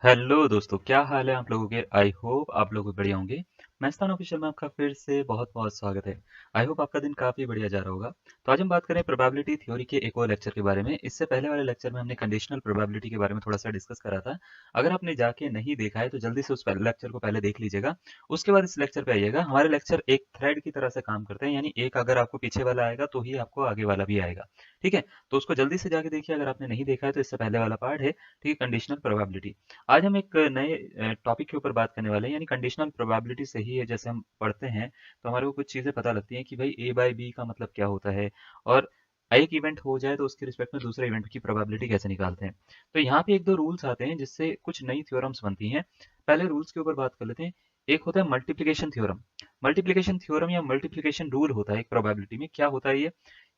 Hello दोस्तों, क्या हाल है आप लोगों के। आई होप आप लोग बढ़िया होंगे। मैं स्थान ऑफिशियल में आपका फिर से बहुत बहुत स्वागत है। आई होप आपका दिन काफी बढ़िया जा रहा होगा। तो आज हम बात करें प्रोबेबिलिटी थ्योरी के एक और लेक्चर के बारे में। इससे पहले वाले लेक्चर में हमने कंडीशनल प्रोबेबिलिटी के बारे में थोड़ा सा डिस्कस करा था। अगर आपने जाके नहीं देखा है तो जल्दी से उस लेक्चर को पहले देख लीजिएगा। उसके बाद इस लेक्चर पे आइएगा। हमारे लेक्चर एक थ्रेड की तरह से काम करते हैं, यानी एक अगर आपको पीछे वाला आएगा तो ही आपको आगे वाला भी आएगा। ठीक है, तो उसको जल्दी से जाके देखिए अगर आपने नहीं देखा है तो। इससे पहले वाला पार्ट है, ठीक है, कंडीशनल प्रोबेबिलिटी। आज हम एक नए टॉपिक के ऊपर बात करने वाले हैं, यानी कंडीशनल प्रोबेबिलिटी से ही है। जैसे हम पढ़ते हैं तो हमारे को कुछ चीज़ें पता लगती हैं कि भाई ए बाई बी का मतलब क्या होता है, और एक इवेंट हो जाए तो उसके रिस्पेक्ट में दूसरे इवेंट की प्रोबेबिलिटी कैसे निकालते हैं। तो यहाँ पे एक दो रूल्स आते हैं जिससे कुछ नई थ्योरम्स बनती हैं। पहले रूल्स के ऊपर बात कर लेते हैं। एक होता है मल्टीप्लिकेशन थ्योरम। मल्टीप्लिकेशन थ्योरम या मल्टीप्लिकेशन रूल होता है एक प्रोबेबिलिटी में। क्या होता है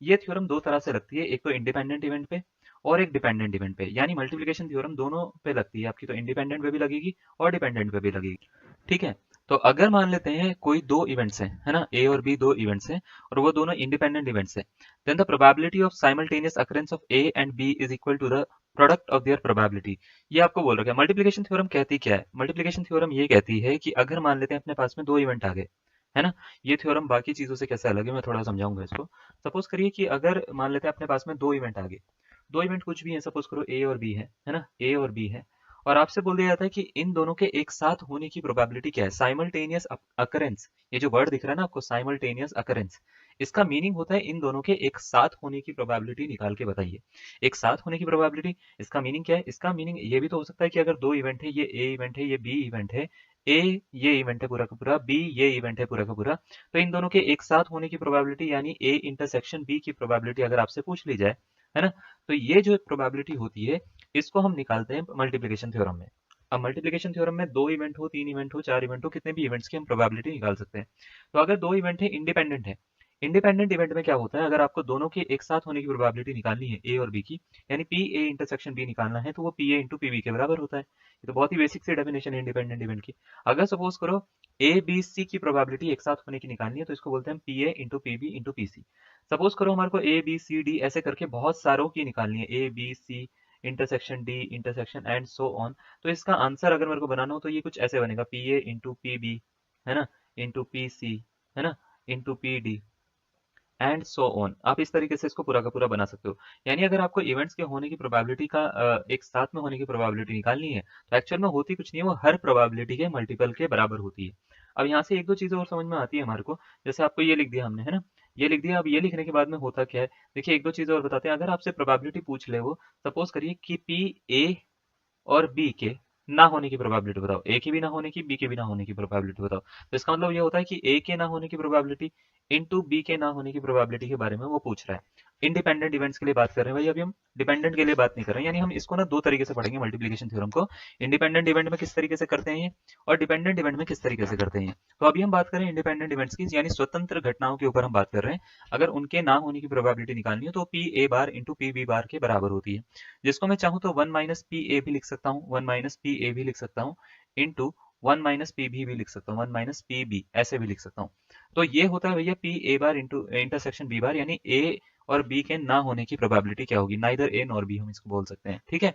ये थ्योरम दो तरह से लगती है, एक तो इंडिपेंडेंट इवेंट पे और एक डिपेंडेंट इवेंट पे। यानी मल्टीप्लिकेशन थ्योरम दोनों पे लगती है आपकी, तो इंडिपेंडेंट पे भी लगेगी और डिपेंडेंट पे भी लगेगी। ठीक है, तो अगर मान लेते हैं कोई दो इवेंट्स हैं, है ना, ए और बी दो इवेंट्स हैं और वो दोनों इंडिपेंडेंट इवेंट्स हैं, then the probability of simultaneous occurrence of A and B is equal to the product of their probability. ये आपको बोल रखा है। मल्टीप्लिकेशन थ्योरम कहती क्या है? मल्टीप्लिकेशन थ्योरम ये कहती है कि अगर मान लेते हैं अपने पास में दो इवेंट आ गए, है ना। ये थ्योरम बाकी चीजों से कैसे अलग है मैं थोड़ा समझाऊंगा इसको। सपोज करिए कि अगर मान लेते हैं अपने पास में दो इवेंट आ गए। दो इवेंट कुछ भी है, सपोज करो ए और बी है ना, ए और बी है। और आपसे बोल दिया जाता है कि इन दोनों के एक साथ होने की प्रोबेबिलिटी क्या है, साइमल्टेनियस अकरेंस। ये जो वर्ड दिख रहा है ना आपको, साइमल्टेनियस अकरेंस, इसका मीनिंग होता है इन दोनों के एक साथ होने की प्रोबेबिलिटी निकाल के बताइए। एक साथ होने की प्रोबेबिलिटी, इसका मीनिंग क्या है? इसका मीनिंग ये भी तो हो सकता है कि अगर दो इवेंट है, ये ए इवेंट है, ये बी इवेंट है, ए ये इवेंट है पूरा का पूरा, बी ये इवेंट है पूरा का पूरा, तो इन दोनों के एक साथ होने की प्रोबेबिलिटी यानी ए इंटरसेक्शन बी की प्रोबेबिलिटी अगर आपसे पूछ ली जाए, है ना, तो ये जो प्रोबेबिलिटी होती है इसको हम निकालते हैं मल्टीप्लिकेशन थ्योरम में। अब मल्टीप्लिकेशन थ्योरम में दो इवेंट हो, तीन इवेंट हो, चार इवेंट हो, कितने भी इवेंट्स की हम प्रोबेबिलिटी निकाल सकते हैं। तो अगर दो इवेंट है इंडिपेंडेंट है, इंडिपेंडेंट इवेंट में क्या होता है, अगर आपको दोनों के एक साथ होने की प्रोबेबिलिटी निकालनी है ए और बी की, यानी पी ए इंटरसेक्शन बी निकालना है, तो वो P A into P B के बराबर होता है। ये तो बहुत ही बेसिक सी डेफिनेशन है इंडिपेंडेंट इवेंट की। अगर सपोज करो ए बी सी की प्रोबेबिलिटी एक साथ होने की निकालनी है, तो इसको बोलते हैं P A into P B into P C. Suppose करो हमारे को ए बी सी डी ऐसे करके बहुत सारों की निकालनी है, A B C intersection D intersection and so on. तो इसका आंसर अगर मेरे को बनाना हो तो ये कुछ ऐसे बनेगा, P A into P B, है ना, इंटू पी सी, है ना, into P D and so on. आप इस तरीके से इसको पूरा का पूरा बना सकते हो। यानी अगर आपको इवेंट्स के होने की प्रोबेबिलिटी का एक साथ में होने की प्रोबेबिलिटी निकालनी है, तो एक्चुअल में होती कुछ नहीं है, वो हर प्रोबेबिलिटी के मल्टीपल के बराबर होती है। अब यहाँ से एक दो चीजें और समझ में आती है हमारे को। जैसे आपको ये लिख दिया हमने, है ना, ये लिख दिया। अब ये लिखने के बाद में होता क्या है, देखिए एक दो चीजें और बताते हैं। अगर आपसे प्रोबेबिलिटी पूछ ले वो, सपोज करिए कि पी ए और बी के ना होने की प्रोबेबिलिटी बताओ, ए के भी ना होने की, बी के भी ना होने की प्रोबेबिलिटी बताओ। तो इसका मतलब ये होता है कि ए के ना होने की प्रोबेबिलिटी इनटू बी के ना होने की प्रोबेबिलिटी के बारे में वो पूछ रहा है। इंडिपेंडेंट इवेंट्स के लिए बात कर रहे हैं भाई, अभी हम डिपेंडेंट के लिए बात नहीं कर रहे हैं। यानी हम इसको ना दो तरीके से पढ़ेंगे मल्टीप्लिकेशन थ्योरम को। इंडिपेंडेंट इवेंट में किस तरीके से करते हैं ये, और डिपेंडेंट इवेंट में किस तरीके से करते हैं ये। तो अभी हम बात करें इंडिपेंडेंट इवेंट्स की, यानी स्वतंत्र घटनाओं के ऊपर हम बात कर रहे हैं। अगर उनके ना होने की प्रोबेबिलिटी निकालनी हो तो P A bar into P B bar के बराबर होती है, जिसको मैं चाहूँ तो वन माइनस पी ए भी लिख सकता हूँ, वन माइनस पी ए भी लिख सकता हूँ, इंटू वन माइनस पी भी लिख सकता हूँ, वन माइनस पी बी ऐसे भी लिख सकता हूँ। तो ये होता है भैया P A bar into intersection B bar, यानी ए और बी के ना होने की प्रोबेबिलिटी क्या होगी, नाइदर ए नॉर बी हम इसको बोल सकते हैं। ठीक है,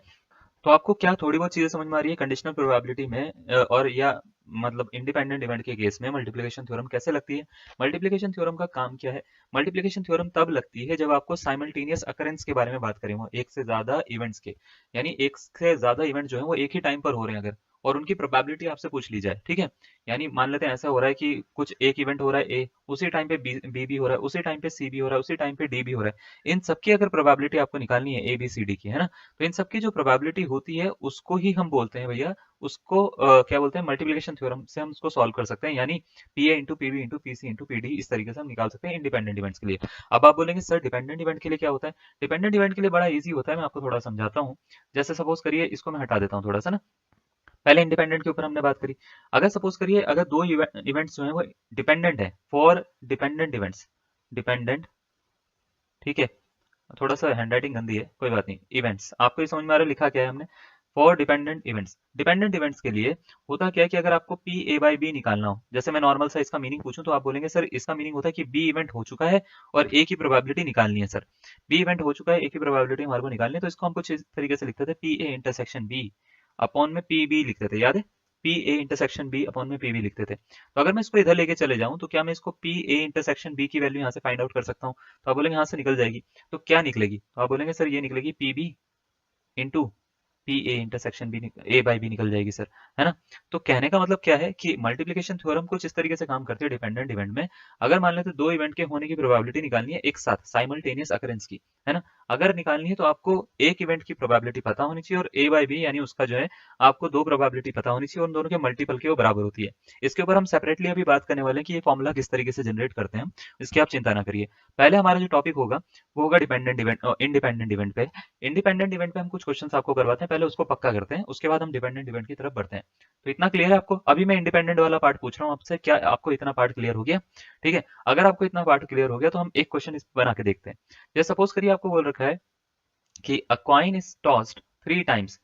तो आपको क्या थोड़ी बहुत चीजें समझ में आ रही है कंडीशनल प्रोबेबिलिटी में, और या मतलब इंडिपेंडेंट इवेंट के केस में मल्टीप्लिकेशन थ्योरम कैसे लगती है। मल्टीप्लिकेशन थ्योरम का काम क्या है? मल्टीप्लिकेशन थ्योरम तब लगती है जब आपको साइमल्टेनियस अकरेंस के बारे में बात करें, वो एक से ज्यादा इवेंट्स के, यानी एक से ज्यादा इवेंट जो है वो एक ही टाइम पर हो रहे हैं अगर, और उनकी प्रोबेबिलिटी आपसे पूछ ली जाए। ठीक है, यानी मान लेते हैं ऐसा हो रहा है कि कुछ एक इवेंट हो रहा है ए, उसी टाइम पे बी भी हो रहा है, उसी टाइम पे सी भी हो रहा है, उसी टाइम पे डी भी हो रहा है। इन सबकी अगर प्रोबेबिलिटी आपको निकालनी है ए बी सी डी की, है ना, तो इन सबकी जो प्रोबेबिलिटी होती है उसको ही हम बोलते हैं भैया, उसको क्या बोलते हैं, मल्टीप्लिकेशन थ्योरम से हम उसको सॉल्व कर सकते हैं। यानी P A into P B into P C into P D इस तरीके से हम निकाल सकते हैं इंडिपेंडेंट इवेंट्स के लिए। अब आप बोलेंगे सर डिपेंडेंट इवेंट के लिए क्या होता है? डिपेंडेंट इवेंट के लिए बड़ा ईजी होता है, मैं आपको थोड़ा समझाता हूँ। जैसे सपोज करिए, इसको मैं हटा देता हूँ थोड़ा सा ना, पहले इंडिपेंडेंट के ऊपर हमने बात करी। अगर सपोज करिए अगर दो इवेंट्स जो है वो डिपेंडेंट है, फॉर डिपेंडेंट इवेंट्स, डिपेंडेंट, ठीक है, थोड़ा सा हैंडराइटिंग गंदी है, कोई बात नहीं, इवेंट्स आपको ये समझ में आ रहा है लिखा क्या है हमने, for dependent events. Dependent events के लिए होता क्या है कि अगर आपको पी ए बाई बी निकालना हो, जैसे मैं नॉर्मल सा इसका मीनिंग पूछूं तो आप बोलेंगे सर इसका मीनिंग होता है कि बी इवेंट हो चुका है और ए की प्रोबेबिलिटी निकालनी है। सर बी इवेंट हो चुका है, ए की प्रोबेबिलिटी हमारे को निकालनी है, तो इसको हम कुछ इस तरीके से लिखते थे, P A intersection B upon में पी बी लिखते थे, याद है, P A intersection B upon में पी बी लिखते थे। तो अगर मैं इसको इधर लेके चले जाऊं तो क्या मैं इसको पी ए इंटरसेक्शन बी की वैल्यू यहाँ से फाइंड आउट कर सकता हूँ? तो आप बोलेंगे यहाँ से निकल जाएगी। तो क्या निकलेगी? तो आप बोलेंगे सर ये निकलेगी P B into P A intersection B, A by B निकल जाएगी सर, है ना। तो कहने का मतलब क्या है कि मल्टीप्लिकेशन थ्योरम कुछ इस तरीके से काम करती है डिपेंडेंट इवेंट में। अगर मान लेते दो इवेंट के होने की प्रोबेबिलिटी निकालनी है एक साथ साइमल्टेनियस अकरेंस की, है ना, अगर निकालनी है तो आपको एक इवेंट की प्रोबेबिलिटी पता होनी चाहिए और ए बाई बी यानी उसका जो है आपको दो प्रोबेबिलिटी पता होनी चाहिए और दोनों के मल्टीपल के वो बराबर होती है। इसके ऊपर हम सेपरेटली अभी बात करने वाले हैं कि ये फॉर्मूला किस तरीके से जनरेट करते हैं, इसकी आप चिंता ना करिए। पहले हमारा जो टॉपिक होगा वो होगा डिपेंडेंट इवेंट, इंडिपेंडेंट इवेंट पे। इंडिपेंडेंट इवेंट पे हम कुछ क्वेश्चंस आपको करवाते हैं, पहले उसको पक्का करते हैं, उसके बाद हम डिपेंडेंट इवेंट की तरफ बढ़ते हैं। तो इतना क्लियर है आपको? अभी मैं इंडिपेंडेंट वाला पार्ट पूछ रहा हूँ आपसे, क्या आपको इतना पार्ट क्लियर हो गया? ठीक है, अगर आपको इतना पार्ट क्लियर हो गया तो हम एक क्वेश्चन इस बना के देखते हैं। जैसे सपोज करिए आपको बोल रखा है कि अ coin is tossed 3 times,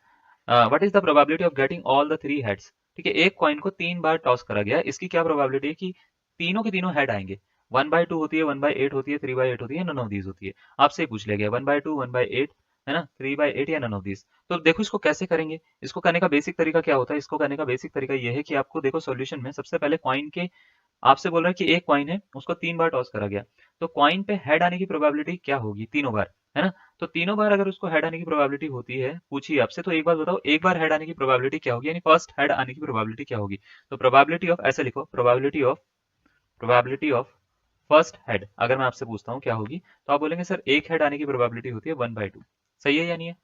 what is the probability of getting all the 3 heads. ठीक है, एक कॉइन को 3 बार टॉस करा गया, इसकी क्या प्रोबेबिलिटी है कि तीनों के तीनों हेड आएंगे? 1/2 होती है, 1/8 होती है, 3/8 होती है, नन ऑफ दीज होती है। आपसे ही पूछ लिया गया 1/2, 1/8, है ना, 3/8 या नन ऑफ दीज। तो देखो इसको कैसे करेंगे, इसको करने का बेसिक तरीका क्या होता है? इसको करने का बेसिक तरीका ये है कि आपको देखो सॉल्यूशन में सबसे पहले कॉइन के, आपसे बोल रहा है कि एक कॉइन है उसको 3 बार टॉस करा गया, तो कॉइन पे हेड आने की प्रोबेबिलिटी क्या होगी? तीनों बार, है ना। तो तीनों बार अगर उसको हेड आने की प्रोबेबिलिटी होती है, पूछिए आपसे, तो एक बार बताओ एक बार हेड आने की प्रोबेबिलिटी क्या होगी, यानी फर्स्ट हेड आने की प्रोबेबिलिटी क्या होगी? तो प्रोबेबिलिटी ऑफ, ऐसे लिखो, प्रोबेबिलिटी ऑफ फर्स्ट हेड अगर मैं आपसे पूछता हूँ क्या होगी, तो आप बोलेंगे सर एक हेड आने की प्रोबेबिलिटी होती है 1/2। सही है या नहीं है?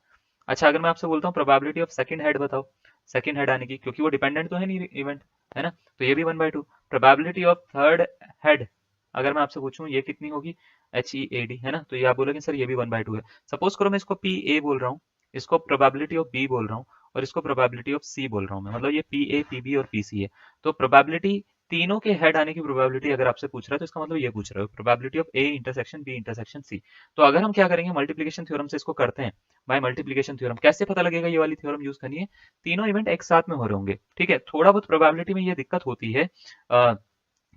अच्छा, अगर मैं आपसे बोलता हूँ प्रोबेबिलिटी ऑफ सेकंड हेड बताओ, सेकंड हेड आने की, क्योंकि वो डिपेंडेंट तो है नहीं इवेंट, है ना, तो ये भी 1/2। प्रोबेबिलिटी ऑफ थर्ड हेड अगर मैं आपसे पूछूं ये कितनी होगी? HEAD, है ना, तो ये आप बोलोगे सर ये भी 1/2 है। सपोज करो मैं इसको PA बोल रहा हूँ, इसको प्रोबेबिलिटी ऑफ B बोल रहा हूँ और इसको प्रोबेबिलिटी ऑफ C बोल रहा हूँ मैं, मतलब ये PA, PB और PC है। तो प्रोबेबिलिटी तीनों के हेड आने की प्रोबेबिलिटी अगर आपसे पूछ रहा है तो इसका मतलब ये पूछ रहा है probability of A intersection B intersection C। तो अगर हम क्या करेंगे, मल्टीप्लिकेशन थ्योरम से इसको करते हैं। बाय मल्टीप्लिकेशन थ्योरम कैसे पता लगेगा? ये वाली थ्योरम यूज करनी है, तीनों इवेंट एक साथ में हो रहे होंगे। ठीक है, थोड़ा बहुत प्रोबेबिलिटी में ये दिक्कत होती है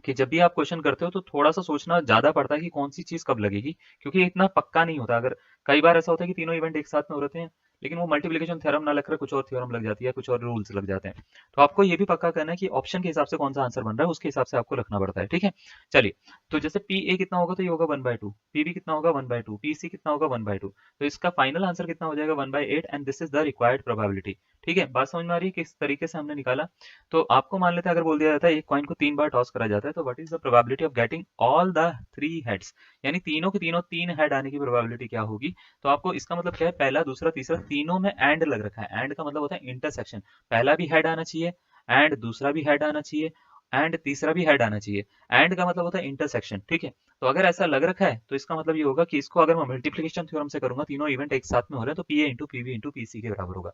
कि जब भी आप क्वेश्चन करते हो तो थोड़ा सा सोचना ज्यादा पड़ता है कि कौन सी चीज कब लगेगी, क्योंकि ये इतना पक्का नहीं होता। अगर कई बार ऐसा होता है कि तीनों इवेंट एक साथ में हो रहे हैं लेकिन वो मल्टीप्लिकेशन थ्योरम ना लगकर कुछ और थ्योरम लग जाती है, कुछ और रूल्स लग जाते हैं। तो आपको ये भी पक्का करना है कि ऑप्शन के हिसाब से कौन सा आंसर बन रहा है उसके हिसाब से आपको रखना पड़ता है। ठीक है, चलिए, तो जैसे पी ए कितना होगा तो ये होगा 1/2, पी बी कितना होगा 1/2, पी सी कितना होगा 1/2, तो इसका फाइनल आंसर कितना हो जाएगा 1/8 and this is the required probability. ठीक है, बात समझ में आ रही है किस तरीके से हमने निकाला? तो आपको मान लेते हैं अगर बोल दिया जाता है एक कॉइन को 3 बार टॉस करा जाता है तो what is the probability of getting all the 3 heads, यानी तीनों के तीनों 3 हेड आने की प्रोबेबिलिटी क्या होगी? तो आपको इसका मतलब क्या है, पहला दूसरा तीसरा तीनों में एंड लग रखा है। एंड का मतलब होता है इंटरसेक्शन, पहला भी हेड आना चाहिए एंड दूसरा भी हेड आना चाहिए एंड तीसरा भी हेड आना चाहिए। एंड का मतलब होता है इंटरसेक्शन। ठीक है, तो अगर ऐसा लग रखा है तो इसका मतलब ये होगा कि इसको अगर मैं मल्टीप्लिकेशन थ्योरम से करूंगा, तीनों इवेंट एक साथ में हो रहे हैं, तो P A into P B into P C के बराबर होगा।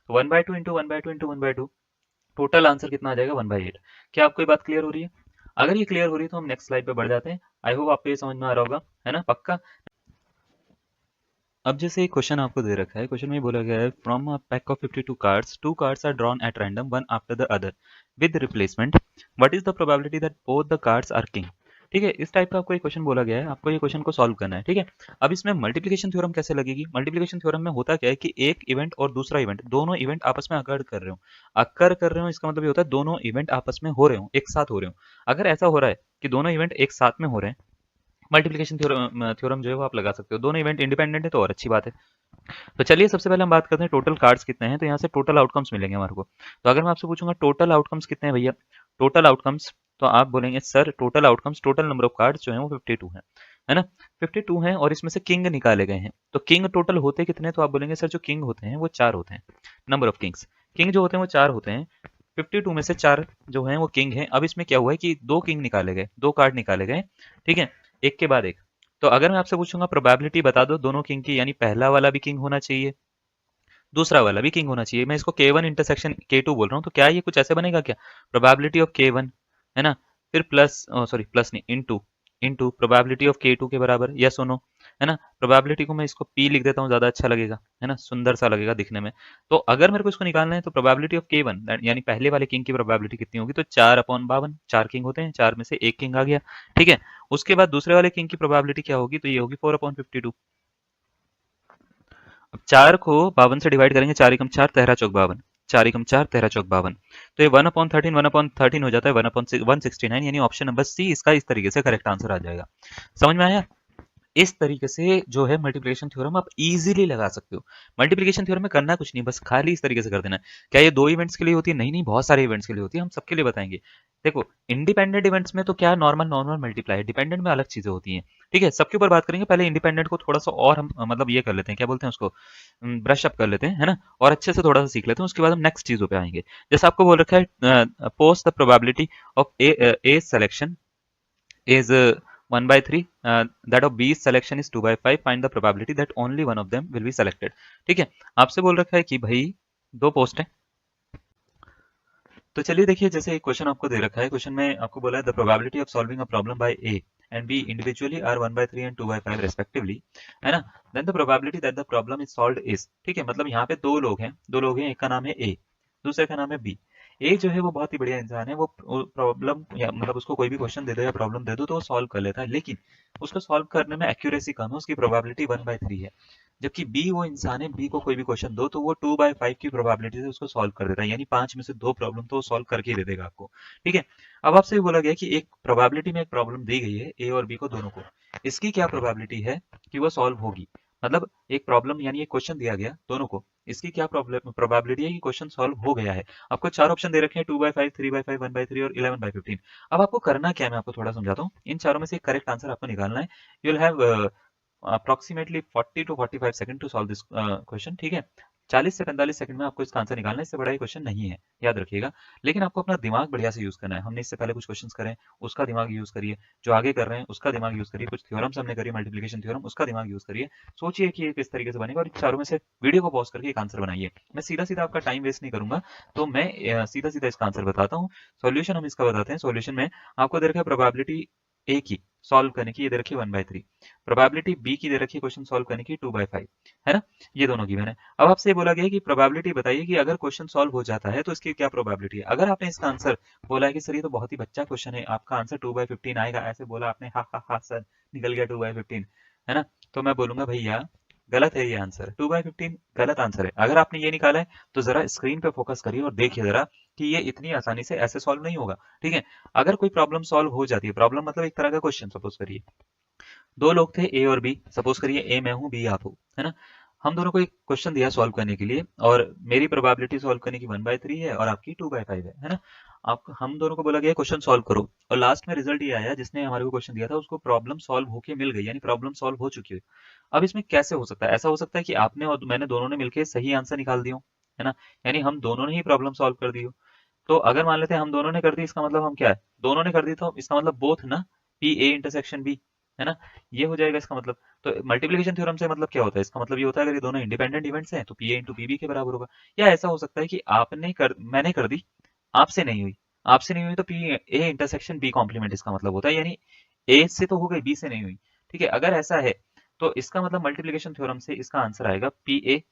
तो 1/2 इंटू 1/2 इंटू 1/2, टोटल आंसर कितना आ जाएगा 1/8। क्या आपको ये बात क्लियर हो रही है? अगर ये क्लियर हो रही है तो हम नेक्स्ट स्लाइड पे बढ़ जाते हैं। आई होप आपको ये समझ में आ रहा होगा, है ना, पक्का। अब जैसे एक क्वेश्चन आपको दे रखा है, क्वेश्चन में बोला गया है from a pack of 52 cards, 2 cards are drawn at random one after the other with replacement, what is the probability that both the cards are king. ठीक है, इस टाइप का आपको एक क्वेश्चन बोला गया है, आपको ये क्वेश्चन को सॉल्व करना है। ठीक है, अब इसमें मल्टीप्लिकेशन थ्योरम कैसे लगेगी? मल्टीप्लिकेशन थ्योरम में होता क्या है कि एक इवेंट और दूसरा इवेंट, दोनों इवेंट आपस में अकर कर रहे हो, अकर कर रहे हो, इसका मतलब ये होता है दोनों इवेंट आपस में हो रहे हो, एक साथ हो रहे हो। अगर ऐसा हो रहा है कि दोनों इवेंट एक साथ में हो रहे हैं, मल्टीप्लिकेशन थ्योरम जो है वो आप लगा सकते हो। दोनों इवेंट इंडिपेंडेंट है तो और अच्छी बात है। तो चलिए सबसे पहले हम बात करते हैं टोटल कार्ड्स कितने हैं, तो यहाँ से टोटल आउटकम्स मिलेंगे हमारे को। तो अगर मैं आपसे पूछूंगा टोटल आउटकम्स कितने हैं भैया, टोटल आउटकम्स, तो आप बोलेंगे sir total outcomes, total number of cards जो है वो 52 है ना, 52 हैं और इसमें से किंग निकाले गए हैं। तो किंग टोटल होते कितने, तो आप बोलेंगे सर जो किंग होते हैं वो 4 होते हैं, नंबर ऑफ किंग्स, किंग जो होते हैं वो 4 होते हैं। 52 में से 4 जो हैं वो किंग हैं। अब इसमें क्या हुआ है कि 2 किंग निकाले गए, 2 कार्ड निकाले गए, ठीक है, एक के बाद एक। तो अगर मैं आपसे पूछूंगा प्रोबेबिलिटी बता दो दोनों किंग की, यानी पहला वाला भी किंग होना चाहिए, दूसरा वाला भी किंग होना चाहिए। मैं इसको K1 इंटरसेक्शन K2 बोल रहा हूँ, तो क्या ये कुछ ऐसे बनेगा क्या, प्रोबेबिलिटी ऑफ K1, है ना, फिर प्लस, सॉरी प्लस नहीं, into into probability of K2 के बराबर, यस और नो, है ना। प्रोबेबिलिटी को मैं इसको P लिख देता हूँ, ज्यादा अच्छा लगेगा, है ना, सुंदर सा लगेगा दिखने में। तो अगर मेरे को इसको निकालना है तो प्रोबेबिलिटी ऑफ K1 यानी पहले वाले किंग की प्रोबेबिलिटी कितनी होगी, तो 4/52, 4 किंग होते हैं, 4 में से एक किंग आ गया, ठीक है। उसके बाद दूसरे वाले किंग की प्रोबेबिलिटी क्या होगी, तो ये होगी 4/52। अब 4 को 52 से डिवाइड करेंगे, 4 एकम 4, 13 चौक 52, 4 एकम 4, 13 चौक 52। तो ये 1/13 हो जाता है 1/169, यानी ऑप्शन नंबर सी इसका इस तरीके से करेक्ट आंसर आ जाएगा। समझ में आया? इस तरीके से जो है मल्टीप्लिकेशन थ्योरम आप इजीली लगा सकते हो। मल्टीप्लिकेशन थ्योरम में करना कुछ नहीं, बस खाली इस तरीके से कर देना। क्या ये 2 इवेंट्स के लिए होती है? नहीं नहीं, बहुत सारे इवेंट्स के लिए होती है, हम सबके लिए बताएंगे। देखो, इंडिपेंडेंट इवेंट्स में तो क्या नॉर्मल नॉर्मल मल्टीप्लाई है, डिपेंडेंट में अलग चीजें होती हैं। ठीक है, सबके ऊपर बात करेंगे। पहले इंडिपेंडेंट को थोड़ा सा और हम मतलब ये कर लेते हैं, क्या बोलते हैं उसको, ब्रश अप कर लेते हैं, है ना, और अच्छे से थोड़ा सा सीख लेते हैं। उसके बाद हम नेक्स्ट चीजों पे आएंगे। जैसे आपको बोल रखा है post the probability of A selection is 1/3, that of B's selection is 2/5, find the probability that only one of them will be selected। ठीक है, आपसे बोल रखा है कि भाई दो पोस्ट है। तो चलिए देखिए, जैसे एक क्वेश्चन आपको दे रखा है, क्वेश्चन में आपको बोला है the probability of solving a problem by A and B individually are 1/3 and 2/5 respectively, है ना। Then the probability that the problem is solved is, ठीक है, मतलब यहाँ पे दो लोग हैं, एक का नाम है ए, दूसरे का नाम है बी। एक जो है वो बहुत ही बढ़िया इंसान है, वो प्रॉब्लम या मतलब उसको कोई भी क्वेश्चन दे दो या प्रॉब्लम दे दो तो वो सॉल्व कर लेता है, लेकिन उसको सॉल्व करने में एक्यूरेसी कम है, उसकी प्रोबेबिलिटी 1/3 है। जबकि बी वो इंसान है, बी को कोई भी क्वेश्चन दो तो वो 2/5 की प्रोबेबिलिटी से उसको सॉल्व कर देता है, यानी 5 में से 2 प्रॉब्लम तो वो सॉल्व करके ही दे देगा आपको। ठीक है, अब आपसे बोला गया कि एक प्रोबेबिलिटी में एक प्रॉब्लम दी गई है ए और बी को, दोनों को, इसकी क्या प्रोबेबिलिटी है कि वो सॉल्व होगी। मतलब एक प्रॉब्लम यानी एक क्वेश्चन दिया गया दोनों को, इसकी क्या प्रोबेबिलिटी है कि क्वेश्चन सॉल्व हो गया है। आपको 4 ऑप्शन दे रखे हैं, 2/5, 3/5, 1/3 और 11/15। अब आपको करना क्या है, मैं आपको थोड़ा समझाता हूँ। इन चारों में से एक करेक्ट आंसर आपको निकालना है। You will have approximately 40 to 45 second to solve this question. ठीक है, 40 से 45 सेकंड में आपको इसका आंसर निकालना है, इससे बड़ा ये क्वेश्चन नहीं है, याद रखिएगा। लेकिन आपको अपना दिमाग बढ़िया से यूज करना है। हमने इससे पहले कुछ क्वेश्चंस करे, उसका दिमाग यूज करिए, जो आगे कर रहे हैं उसका दिमाग यूज करिए, कुछ थ्योरम्स हमने करी मल्टीप्लिकेशन थ्योरम, उसका दिमाग यूज करिए, सोचिए कि ये किस तरीके से बनेगा, और इन चारों में से वीडियो को पॉज करके एक आंसर बनाइए। मैं सीधा सीधा आपका टाइम वेस्ट नहीं करूंगा, तो मैं सीधा सीधा इसका आंसर बताता हूँ। सॉल्यूशन हम इसका बताते हैं। सॉल्यूशन में आपको दे रखा है प्रोबेबिलिटी ए की सॉल्व करने की, ये दे रखी है 1/3, प्रोबेबिलिटी बी की दे रखी है क्वेश्चन सॉल्व करने की 2/5, है ना, ये दोनों गिवन है। अब आपसे ये बोला गया है कि प्रोबेबिलिटी बताइए कि अगर क्वेश्चन सॉल्व हो जाता है तो इसकी क्या प्रोबेबिलिटी है। अगर आपने इसका आंसर बोला है कि सर ये तो बहुत ही बच्चा क्वेश्चन है, आपका आंसर 2/15 आएगा, ऐसे बोला आपने, हा हा हा सर निकल गया 2/15, है ना, तो मैं बोलूंगा भैया गलत है ये आंसर, 2/15 गलत आंसर है। अगर आपने ये निकाला है तो जरा स्क्रीन पे फोकस करिए और देखिए जरा कि ये इतनी आसानी से ऐसे सॉल्व नहीं होगा। ठीक है, अगर कोई प्रॉब्लम सॉल्व हो जाती है, प्रॉब्लम मतलब एक तरह का क्वेश्चन, सपोज करिए दो लोग थे ए और बी, सपोज करिए ए मैं हूं बी आप हो, है ना, हम दोनों को एक क्वेश्चन दिया सॉल्व करने के लिए, और मेरी प्रोबेबिलिटी सॉल्व करने की 1/3 है और आपकी 2/5 है ना। आप हम दोनों को बोला गया क्वेश्चन सॉल्व करो, और लास्ट में रिजल्ट ये आया जिसने हमारे को क्वेश्चन दिया था उसको प्रॉब्लम सॉल्व होके मिल गई, यानी प्रॉब्लम सॉल्व हो चुकी है। अब इसमें कैसे हो सकता है, ऐसा हो सकता है कि आपने और मैंने दोनों ने मिलकर सही आंसर निकाल दिया, है ना, यानी हम दोनों ने ही प्रॉब्लम सॉल्व कर दी हो। तो अगर मान लेते हैं हम दोनों ने कर दी, इसका मतलब हम क्या है, दोनों ने कर दी, तो इसका मतलब बोथ ना, पी ए इंटरसेक्शन बी, है ना, ये हो जाएगा इसका मतलब। तो मल्टीप्लिकेशन थ्योरम से मतलब क्या होता है, इसका मतलब ये होता है अगर ये दोनों इंडिपेंडेंट इवेंट्स हैं तो P A into P B के बराबर होगा। या ऐसा हो सकता है कि मैंने कर दी, आपसे नहीं हुई, आपसे नहीं हुई तो P A intersection B complement इसका मतलब होता है, यानी ए से तो हो गई बी से नहीं हुई। ठीक है, अगर ऐसा है तो इसका मतलब मल्टीप्लिकेशन थ्योरम से इसका आंसर आएगा P A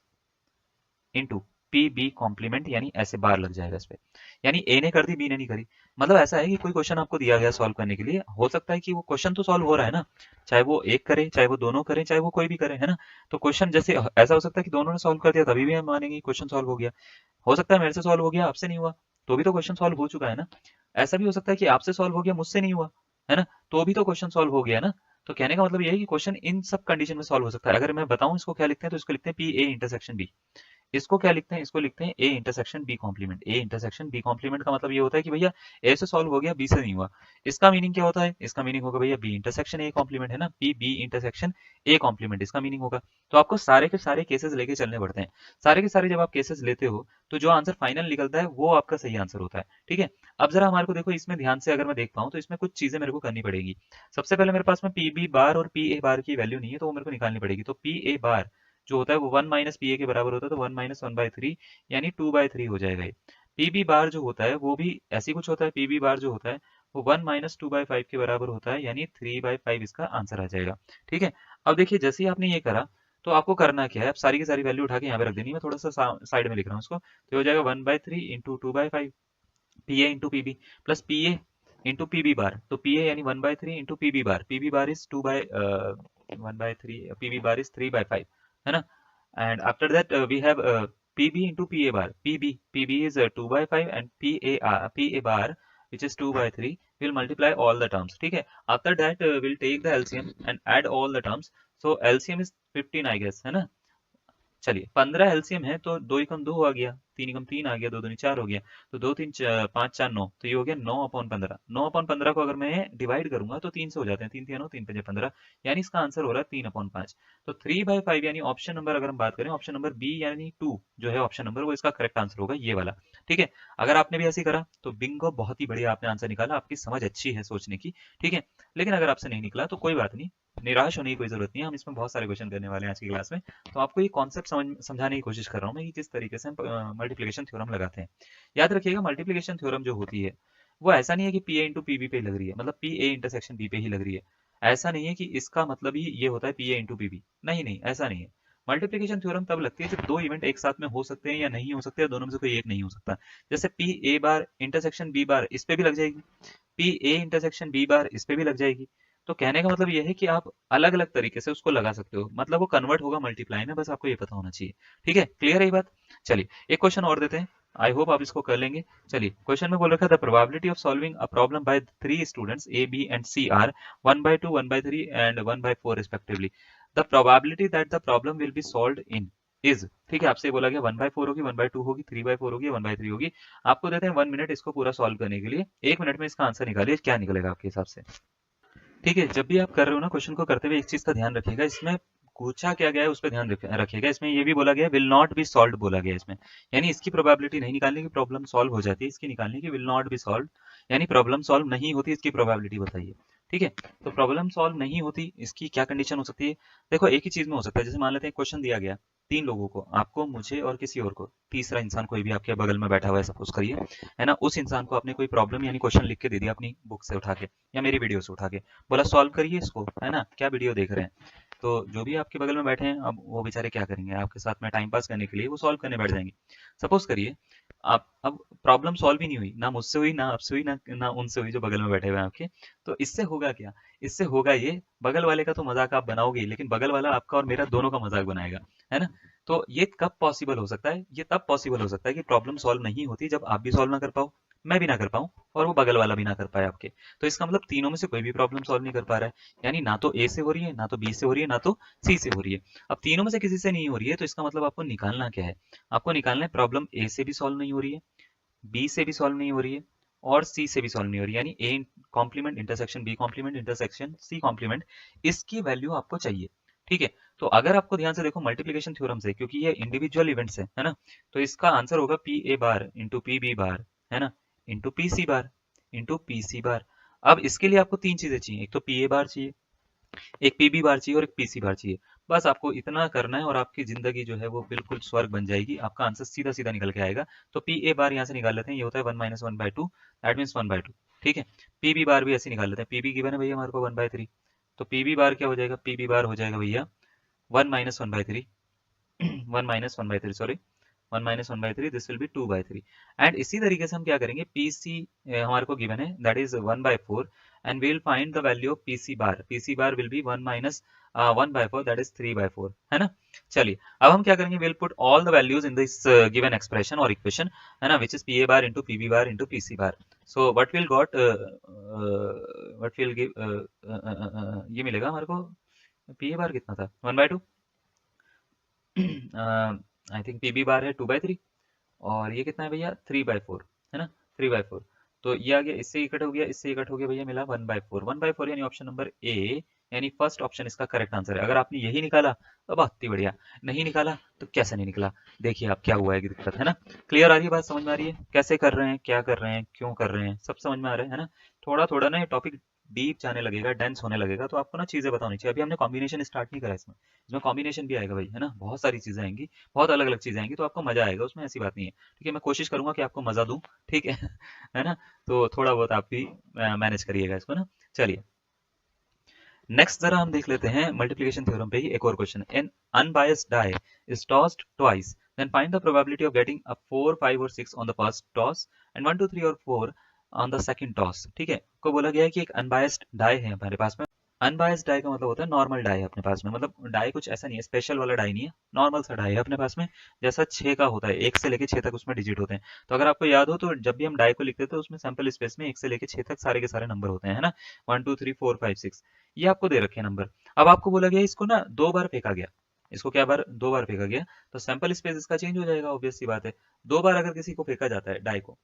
into P B complement, यानी ऐसे बार लग जाएगा इस पे, यानी ए ने कर दी बी ने नहीं करी। मतलब ऐसा है कि कोई क्वेश्चन आपको दिया गया सॉल्व करने के लिए, हो सकता है कि वो क्वेश्चन तो सॉल्व हो रहा है ना, चाहे वो एक करे चाहे वो दोनों करें चाहे वो कोई भी करे, है ना। तो क्वेश्चन जैसे ऐसा हो सकता है कि दोनों ने सॉल्व कर दिया तभी भी हम मानेंगे क्वेश्चन सॉल्व हो गया। हो सकता है मेरे से सॉल्व हो गया आपसे नहीं हुआ, तो भी तो क्वेश्चन सॉल्व हो चुका है ना। ऐसा भी हो सकता है कि आपसे सॉल्व हो गया मुझसे नहीं हुआ, है ना, तो भी तो क्वेश्चन सॉल्व हो गया ना। तो कहने का मतलब ये है कि क्वेश्चन इन सब कंडीशन में सॉल्व हो सकता है। अगर मैं बताऊं इसको क्या लिखते हैं, तो इसको लिखते हैं पी ए इंटरसेक्शन बी। इसको क्या लिखते हैं, इसको लिखते हैं A intersection B complement. A intersection B complement का मतलब ये होता है कि भैया ए से सॉल्व हो गया बी से नहीं हुआ। इसका मीनिंग क्या होता है, इसका मीनिंग होगा भैया बी इंटरसेक्शन ए कॉम्प्लीमेंट, है ना, P B intersection A complement इसका मीनिंग होगा। तो आपको सारे के सारे केसेस लेके चलने पड़ते हैं। सारे के सारे जब आप केसेस लेते हो तो जो आंसर फाइनल निकलता है वो आपका सही आंसर होता है। ठीक है, अब जरा हमारे को देखो, इसमें ध्यान से अगर मैं देख पाऊं तो इसमें कुछ चीजें मेरे को करनी पड़ेगी। सबसे पहले मेरे पास में पी बी बार और पी ए बार की वैल्यू नहीं है, तो वो मेरे को निकालनी पड़ेगी। तो पी ए बार जो होता है वो 1 माइनस पी ए के बराबर होता है, तो 1 माइनस 1/3 यानी 2/3 हो जाएगा ये। पी बी बार जो होता है वो भी ऐसी कुछ होता है, पी बी बार जो होता है वो 1 माइनस 2/5 के बराबर होता है, यानी 3/5 इसका आंसर आ जाएगा। ठीक है, अब देखिए जैसे ही आपने ये करा तो आपको करना क्या है, अब सारी की सारी वैल्यू उठा के यहाँ पे रख देनी है। मैं थोड़ा सा साइड में लिख रहा हूँ इसको, तो हो जाएगा 1/3 into 2/5 P A into P B plus P A into P B bar. तो पी ए यानी 1/3 into P B bar is 1/3, P B bar is 3/5, है ना। And after that we have PB into PA bar. PB is 2 by 5 and PA bar which is 2 by 3. We'll multiply all the terms. ठीक है. After that we'll take the LCM and add all the terms. So LCM is 15 I guess, है ना. चलिए 15 LCM है तो 2 एकम 2 आ गया, 3 एकम 3 आ गया, 2 दूनी 4 हो गया, तो 2 3 5 4 9, तो ये हो गया 9/15। 9/15 को अगर मैं डिवाइड करूंगा तो 3 से हो जाते हैं, 3 3 9 3 5 15, यानी इसका आंसर हो रहा है 3/5। तो 3/5 यानी ऑप्शन नंबर, अगर हम बात करें ऑप्शन नंबर बी यानी 2 जो है ऑप्शन नंबर, वो इसका करेक्ट आंसर होगा, ये वाला। ठीक है, अगर आपने भी ऐसे करा तो बिंगो, बहुत ही बढ़िया आपने आंसर निकाला, आपकी समझ अच्छी है सोचने की। ठीक है, लेकिन अगर आपसे नहीं निकला तो कोई बात नहीं, निराश होने की कोई जरूरत नहीं है, हम इसमें बहुत सारे क्वेश्चन करने वाले हैं आज की क्लास में। तो आपको ये कॉन्सेप्ट समझाने की कोशिश कर रहा हूँ मैं कि किस तरीके से हम मल्टीप्लिकेशन थ्योरम लगाते हैं। याद रखिएगा, मल्टीप्लिकेशन थ्योरम जो होती है वो ऐसा नहीं है कि पी ए इंटू पीबी पे ही लग रही है, मतलब पी ए इंटरसेक्शन बी पे ही लग रही है। ऐसा नहीं है कि इसका मतलब ही ये होता है पी ए इंटू पीबी, नहीं नहीं, ऐसा नहीं है। मल्टीप्लिकेशन थ्योरम तब लगती है जब दो इवेंट एक साथ में हो सकते हैं या नहीं हो सकते, या दोनों में से कोई एक नहीं हो सकता। जैसे P A bar intersection B bar इस पे भी लग जाएगी, P A intersection B bar इस पे भी लग जाएगी। तो कहने का मतलब यह है कि आप अलग अलग तरीके से उसको लगा सकते हो, मतलब वो कन्वर्ट होगा मल्टीप्लाई में, बस आपको ये पता होना चाहिए। ठीक है, क्लियर है ये बात। चलिए एक क्वेश्चन और देते हैं, आई होप आप इसको कर लेंगे। चलिए क्वेश्चन में बोल रखा है the probability of solving a problem by 3 students A B and C are 1/2 1/3 and 1/4 respectively. The probability that the problem will be solved in is, ठीक है, आपसे बोला गया 1/4 होगी, 1/2 होगी, 3/4 होगी, 1/3 होगी। आपको देते हैं 1 मिनट इसको पूरा सॉल्व करने के लिए। 1 मिनट में इसका आंसर निकालिए, क्या निकलेगा आपके हिसाब से। ठीक है, जब भी आप कर रहे हो ना क्वेश्चन को करते हुए, एक चीज का ध्यान रखिएगा, इसमें पूछा क्या गया है उस पर ध्यान रखिएगा। इसमें ये भी बोला गया विल नॉट बी सॉल्व बोला गया इसमें, यानी इसकी प्रोबेबिलिटी नहीं निकालने की, प्रॉब्लम सॉल्व हो जाती है, इसकी निकालने की विल नॉट बी सॉल्व, यानी प्रॉब्लम सॉल्व नहीं होती, इसकी प्रोबेबिलिटी बताइए। ठीक है, तो प्रॉब्लम सॉल्व नहीं होती, इसकी क्या कंडीशन हो सकती है। देखो एक ही चीज में हो सकता है, जैसे मान लेते हैं क्वेश्चन दिया गया 3 लोगों को, आपको, मुझे और किसी और को, तीसरा इंसान कोई भी आपके बगल में बैठा हुआ है सपोज करिए, है ना, उस इंसान को आपने कोई प्रॉब्लम यानी क्वेश्चन लिख के दे दिया अपनी बुक से उठा के या मेरी वीडियो से उठा के, बोला सॉल्व करिए इसको, है ना, क्या वीडियो देख रहे हैं। तो जो भी आपके बगल में बैठे हैं, अब वो बेचारे क्या करेंगे, आपके साथ में टाइम पास करने के लिए वो सॉल्व करने बैठ जाएंगे। सपोज करिए आप, अब प्रॉब्लम सॉल्व ही नहीं हुई, ना मुझसे हुई, ना आपसे हुई, ना उनसे हुई जो बगल में बैठे हुए हैं आपके। तो इससे होगा क्या, इससे होगा ये, बगल वाले का तो मजाक आप बनाओगे, लेकिन बगल वाला आपका और मेरा दोनों का मजाक बनाएगा, है ना। तो ये कब पॉसिबल हो सकता है, ये तब पॉसिबल हो सकता है कि प्रॉब्लम सॉल्व नहीं होती जब आप भी सॉल्व ना कर पाओ, मैं भी ना कर पाऊं, और वो बगल वाला भी ना कर पाए आपके। तो इसका मतलब तीनों में से कोई भी प्रॉब्लम सॉल्व नहीं कर पा रहा है, यानी ना तो ए से हो रही है, ना तो बी से हो रही है, ना तो सी से हो रही है। अब तीनों में से किसी से नहीं हो रही है, तो इसका मतलब आपको निकालना क्या है, आपको निकालना है प्रॉब्लम ए से भी सॉल्व नहीं हो रही है, बी से भी सॉल्व नहीं हो रही है, और सी से भी सॉल्व नहीं हो रही है, यानी A complement intersection B complement intersection C complement, इसकी वैल्यू आपको चाहिए। ठीक है, तो अगर आपको ध्यान से देखो मल्टीप्लिकेशन थ्योरम से, क्योंकि ये इंडिविजुअल इवेंट्स है ना, तो इसका आंसर होगा P A bar into P B bar, है ना, into P C bar into P C bar. अब इसके लिए आपको 3 चीजें चाहिए, एक तो पी ए बार चाहिए, एक पीबी बार चाहिए, और एक पीसी बार चाहिए। बस आपको इतना करना है और आपकी जिंदगी जो है वो बिल्कुल स्वर्ग बन जाएगी, आपका आंसर सीधा सीधा निकल के आएगा। तो पी ए बार यहाँ से निकाल लेते हैं, ये होता है 1 - 1/2, दैट मीन्स 1/2। ठीक है, पीबी बार भी ऐसे निकाल लेते हैं, पीबी गिवन है भैया हमारे को 1/3, तो पीबी बार क्या हो जाएगा, पीबी बार हो जाएगा भैया 1 - 1/3 1 - 1/3 sorry, 1 - 1/3, this will be 2/3। And इसी तरीके से हम क्या करेंगे, पीसी हमारे को गिवन है that is 1/4, and we will find the value of PC bar, PC bar will be 1 - 1/4 that is 3/4, है ना। चलिए अब हम क्या करेंगे, will put all the values in this given expression और इक्वेशन, है ना, which is P A bar into PB bar into PC bar. So what will got, what will give, ये मिलेगा हमारे को, पी ए बार कितना था 1/2, आई थिंक पीबी बार है 2/3, और ये कितना है भैया 3/4, है ना, 3/4। तो ये आ गया, इससे कट हो गया, इससे कट हो गया भैया, मिला 1/4, 1/4 यानी ऑप्शन नंबर ए, यानी फर्स्ट ऑप्शन इसका करेक्ट आंसर है। अगर आपने यही निकाला तो बहुत ही बढ़िया, नहीं निकाला तो कैसे नहीं निकला, देखिए आप क्या हुआ है कि दिक्कत, है ना। क्लियर आ रही है बात, समझ में आ रही है, कैसे कर रहे हैं, क्या कर रहे हैं, क्यों कर रहे हैं, सब समझ में आ रहा है ना। थोड़ा थोड़ा ना ये टॉपिक डीप जाने लगेगा, डेंस होने लगेगा, तो आपको ना चीजें बतानी चाहिए। अभी हमने कॉम्बिनेशन स्टार्ट नहीं करा, इसमें इसमें कॉम्बिनेशन भी आएगा भाई, है ना, बहुत सारी चीजें आएंगी, बहुत अलग अलग चीजें आएंगी, तो आपको मजा आएगा उसमें, ऐसी बात नहीं है। ठीक है, मैं कोशिश करूंगा कि आपको मजा दूं, ठीक है है ना, तो थोड़ा बहुत आप भी मैनेज करिएगा इसको ना। चलिए नेक्स्ट जरा हम देख लेते हैं मल्टीप्लिकेशन थ्योरम पे ही एक और question. An unbiased die is tossed twice, then find the probability of getting a 4 5 और 6 on the first toss and 1 2 3 और 4 ऑन द सेकंड टॉस। ठीक है, को बोला गया है कि एक अनबायस्ड डाई है हमारे पास में, अनबायस्ड डाई का मतलब होता है नॉर्मल डाई है अपने पास में, मतलब डाई कुछ ऐसा नहीं है, स्पेशल वाला डाई नहीं है, नॉर्मल सा डाई है अपने पास में, जैसा 6 का होता है, 1 से लेके 6 तक उसमें डिजिट होते हैं। तो अगर आपको याद हो तो जब भी हम डाई को लिखते थे तो उसमें सैंपल स्पेस में 1 से लेके 6 तक सारे के सारे नंबर होते हैं, है ना, 1 2 3 4 5 6, ये आपको दे रखे हैं नंबर। अब आपको बोला गया इसको ना 2 बार फेंका गया, इसको क्या बार 2 बार फेंका गया, तो सैंपल स्पेस इसका चेंज हो जाएगा, ऑब्वियस सी बात है। 2 बार अगर किसी को फेंका जाता है डाई को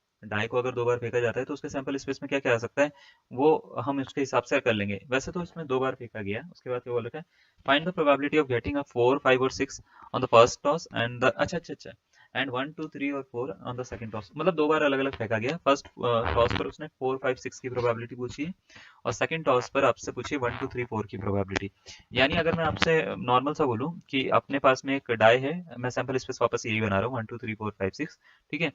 अगर 2 बार फेंका जाता है तो उसके सैंपल स्पेस में क्या क्या आ सकता है, वो हम उसके हिसाब से कर लेंगे। वैसे तो इसमें 2 बार फेंका गया, उसके बाद क्या बोल रखा है, find the probability of getting a 4 5 और 6 on the first toss and the अच्छा एंड 1 2 3 और 4 ऑन द सेकंड टॉस, मतलब 2 बार अलग अलग फेंका गया। फर्स्ट टॉस पर उसने 4 5 6 की प्रोबेबिलिटी पूछी है और सेकंड टॉस पर आपसे पूछी 1 2 3 4 की प्रोबेबिलिटी। यानी अगर मैं आपसे नॉर्मल सा बोलूं कि अपने पास में एक डाई है, मैं सैंपल स्पेस वापस यही बना रहा हूँ 1 2 3 4 5 6, ठीक है,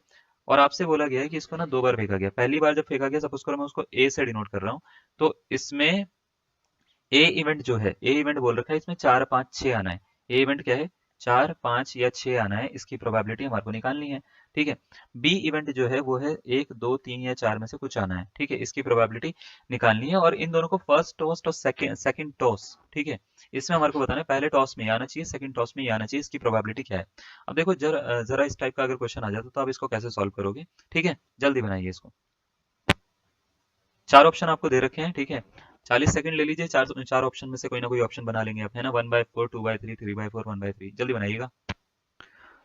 और आपसे बोला गया है कि इसको ना 2 बार फेंका गया। पहली बार जब फेंका गया, सपोज करो मैं उसको ए से डिनोट कर रहा हूँ, तो इसमें ए इवेंट जो है, ए इवेंट बोल रखा है इसमें 4 5 6 आना है। ए इवेंट क्या है, 4 5 या 6 आना है, इसकी प्रोबेबिलिटी हमारे को निकालनी है, ठीक है। बी इवेंट जो है वो है 1 2 3 या 4 में से कुछ आना है, ठीक है, इसकी प्रोबेबिलिटी निकालनी है। और इन दोनों को फर्स्ट टॉस और सेकंड टॉस, ठीक है, इसमें हमारे को बताना है पहले टॉस में ये आना चाहिए, सेकंड टॉस में ये आना चाहिए, इसकी प्रोबेबिलिटी क्या है। अब देखो जरा जरा इस टाइप का अगर क्वेश्चन आ जाता तो आप इसको कैसे सॉल्व करोगे, ठीक है, जल्दी बनाइए इसको। 4 ऑप्शन आपको दे रखे हैं, ठीक है, 40 सेकंड ले लीजिए, चार चार ऑप्शन में से कोई ना कोई ऑप्शन बना लेंगे आप, है ना, 1/4 2/3 3/4 1/3, जल्दी बनाइएगा।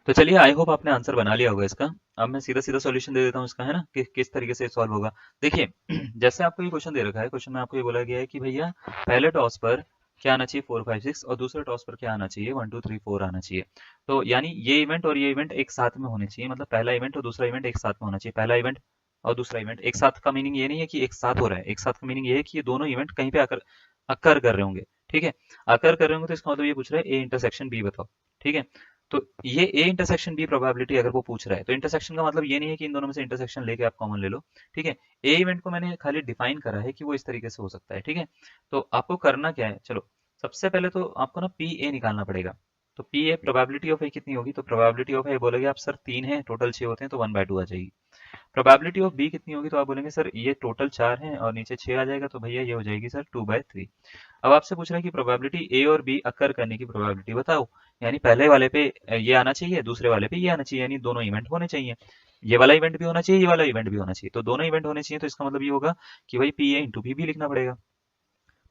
तो चलिए, आई होप आपने आंसर बना लिया होगा इसका। अब मैं सीधा सीधा सॉल्यूशन दे देता हूँ इसका, है ना, कि किस तरीके से सॉल्व होगा। देखिए जैसे आपको ये क्वेश्चन दे रखा है, क्वेश्चन में आपको ये बोला गया है कि भैया पहले टॉस पर क्या आना चाहिए 4 5 6 और दूसरे टॉस पर क्या आना चाहिए 1 2 3 4 आना चाहिए। तो यानी ये इवेंट और ये इवेंट एक साथ में होने चाहिए, मतलब पहला इवेंट और दूसरा इवेंट एक साथ में होना चाहिए, पहला इवेंट और दूसरा इवेंट एक साथ। का मीनिंग ये नहीं है कि एक साथ हो रहा है, एक साथ का मीनिंग ये है कि ये दोनों इवेंट कहीं पे आकर अकर कर रहे होंगे, ठीक है। अकर कर रहे होंगे तो इसका मतलब ये पूछ रहा है ए इंटरसेक्शन बी बताओ, ठीक है। तो ये ए इंटरसेक्शन बी प्रोबेबिलिटी अगर वो पूछ रहा है, तो इंटरसेक्शन का मतलब ये नहीं है कि इन दोनों में से इंटरसेक्शन लेके आप कॉमन ले लो, ठीक है। ए इवेंट को मैंने खाली डिफाइन करा है कि वो इस तरीके से हो सकता है, ठीक है। तो आपको करना क्या है, चलो सबसे पहले तो आपको ना पी ए निकालना पड़ेगा। तो पी ए प्रोबेबिलिटी ऑफ ए कितनी होगी, तो प्रोबेबिलिटी ऑफ ए बोलोगे आप सर 3 है, टोटल 6 होते हैं तो 1/2 आ जाएगी। प्रोबेबिलिटी ऑफ बी कितनी होगी, तो आप बोलेंगे सर ये टोटल 4 है और नीचे 6 आ जाएगा, तो भैया ये हो जाएगी सर 2/3। अब आपसे पूछ रहा है कि प्रोबेबिलिटी ए और बी अकर करने की प्रोबेबिलिटी बताओ, यानी पहले वाले पे ये आना चाहिए, दूसरे वाले पे ये आना चाहिए, यानी दोनों इवेंट होने चाहिए। ये वाला इवेंट भी होना चाहिए, ये वाला इवेंट भी होना चाहिए, तो दोनों इवेंट होने चाहिए, तो इसका मतलब ये होगा कि भाई पी ए इंटू पी भी लिखना पड़ेगा।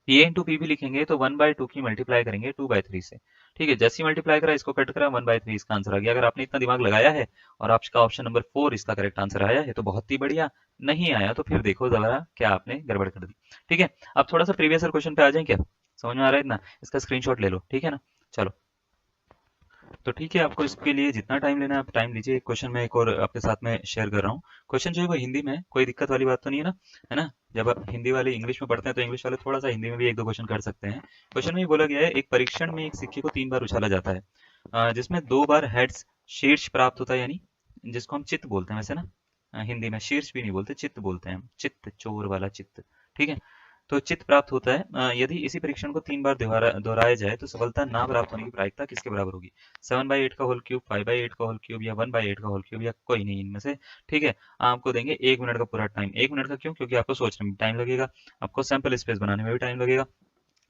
पी ए इंटू पी भी लिखेंगे तो 1/2 की मल्टीप्लाई करेंगे 2/3 से, ठीक है। जैसे ही मल्टीप्लाई करा इसको कट करा 1/3 इसका आंसर आ गया। अगर आपने इतना दिमाग लगाया है और आपका ऑप्शन नंबर 4 इसका करेक्ट आंसर आया है तो बहुत ही बढ़िया, नहीं आया तो फिर देखो जरा क्या आपने गड़बड़ कर दी, ठीक है। अब थोड़ा सा प्रीवियस क्वेश्चन पे आ जाए, क्या समझ में आ रहा है इतना, इसका स्क्रीनशॉट ले लो, ठीक है ना। चलो, तो ठीक है, आपको इसके लिए जितना टाइम लेना है आप टाइम लीजिए। एक क्वेश्चन मैं एक और आपके साथ में शेयर कर रहा हूँ। क्वेश्चन जो है वो हिंदी में है, कोई दिक्कत वाली बात तो नहीं है ना, है ना। जब आप हिंदी वाले इंग्लिश में पढ़ते हैं तो इंग्लिश वाले थोड़ा सा हिंदी में भी एक दो क्वेश्चन कर सकते हैं। क्वेश्चन में ये बोला गया है, एक परीक्षण में एक सिक्के को 3 बार उछाला जाता है, जिसमें 2 बार हेड्स शीर्ष प्राप्त होता है, यानी जिसको हम चित्त बोलते हैं वैसे ना, हिंदी में शीर्ष भी नहीं बोलते, चित्त बोलते हैं हम, चित्त चोर वाला चित्त, ठीक है। तो चित्त प्राप्त होता है, यदि इसी परीक्षण को 3 बार दोहराया जाए तो सफलता ना प्राप्त होने की प्रायिकता किसके बराबर होगी। 7/8 का होल क्यूब, 5/8 का होल क्यूब या 1/8 का होल क्यूब या कोई नहीं इनमें से, ठीक है। आपको देंगे 1 मिनट का पूरा टाइम। 1 मिनट का क्यों, क्योंकि आपको सोचने में टाइम लगेगा, आपको सैंपल स्पेस बनाने में भी टाइम लगेगा।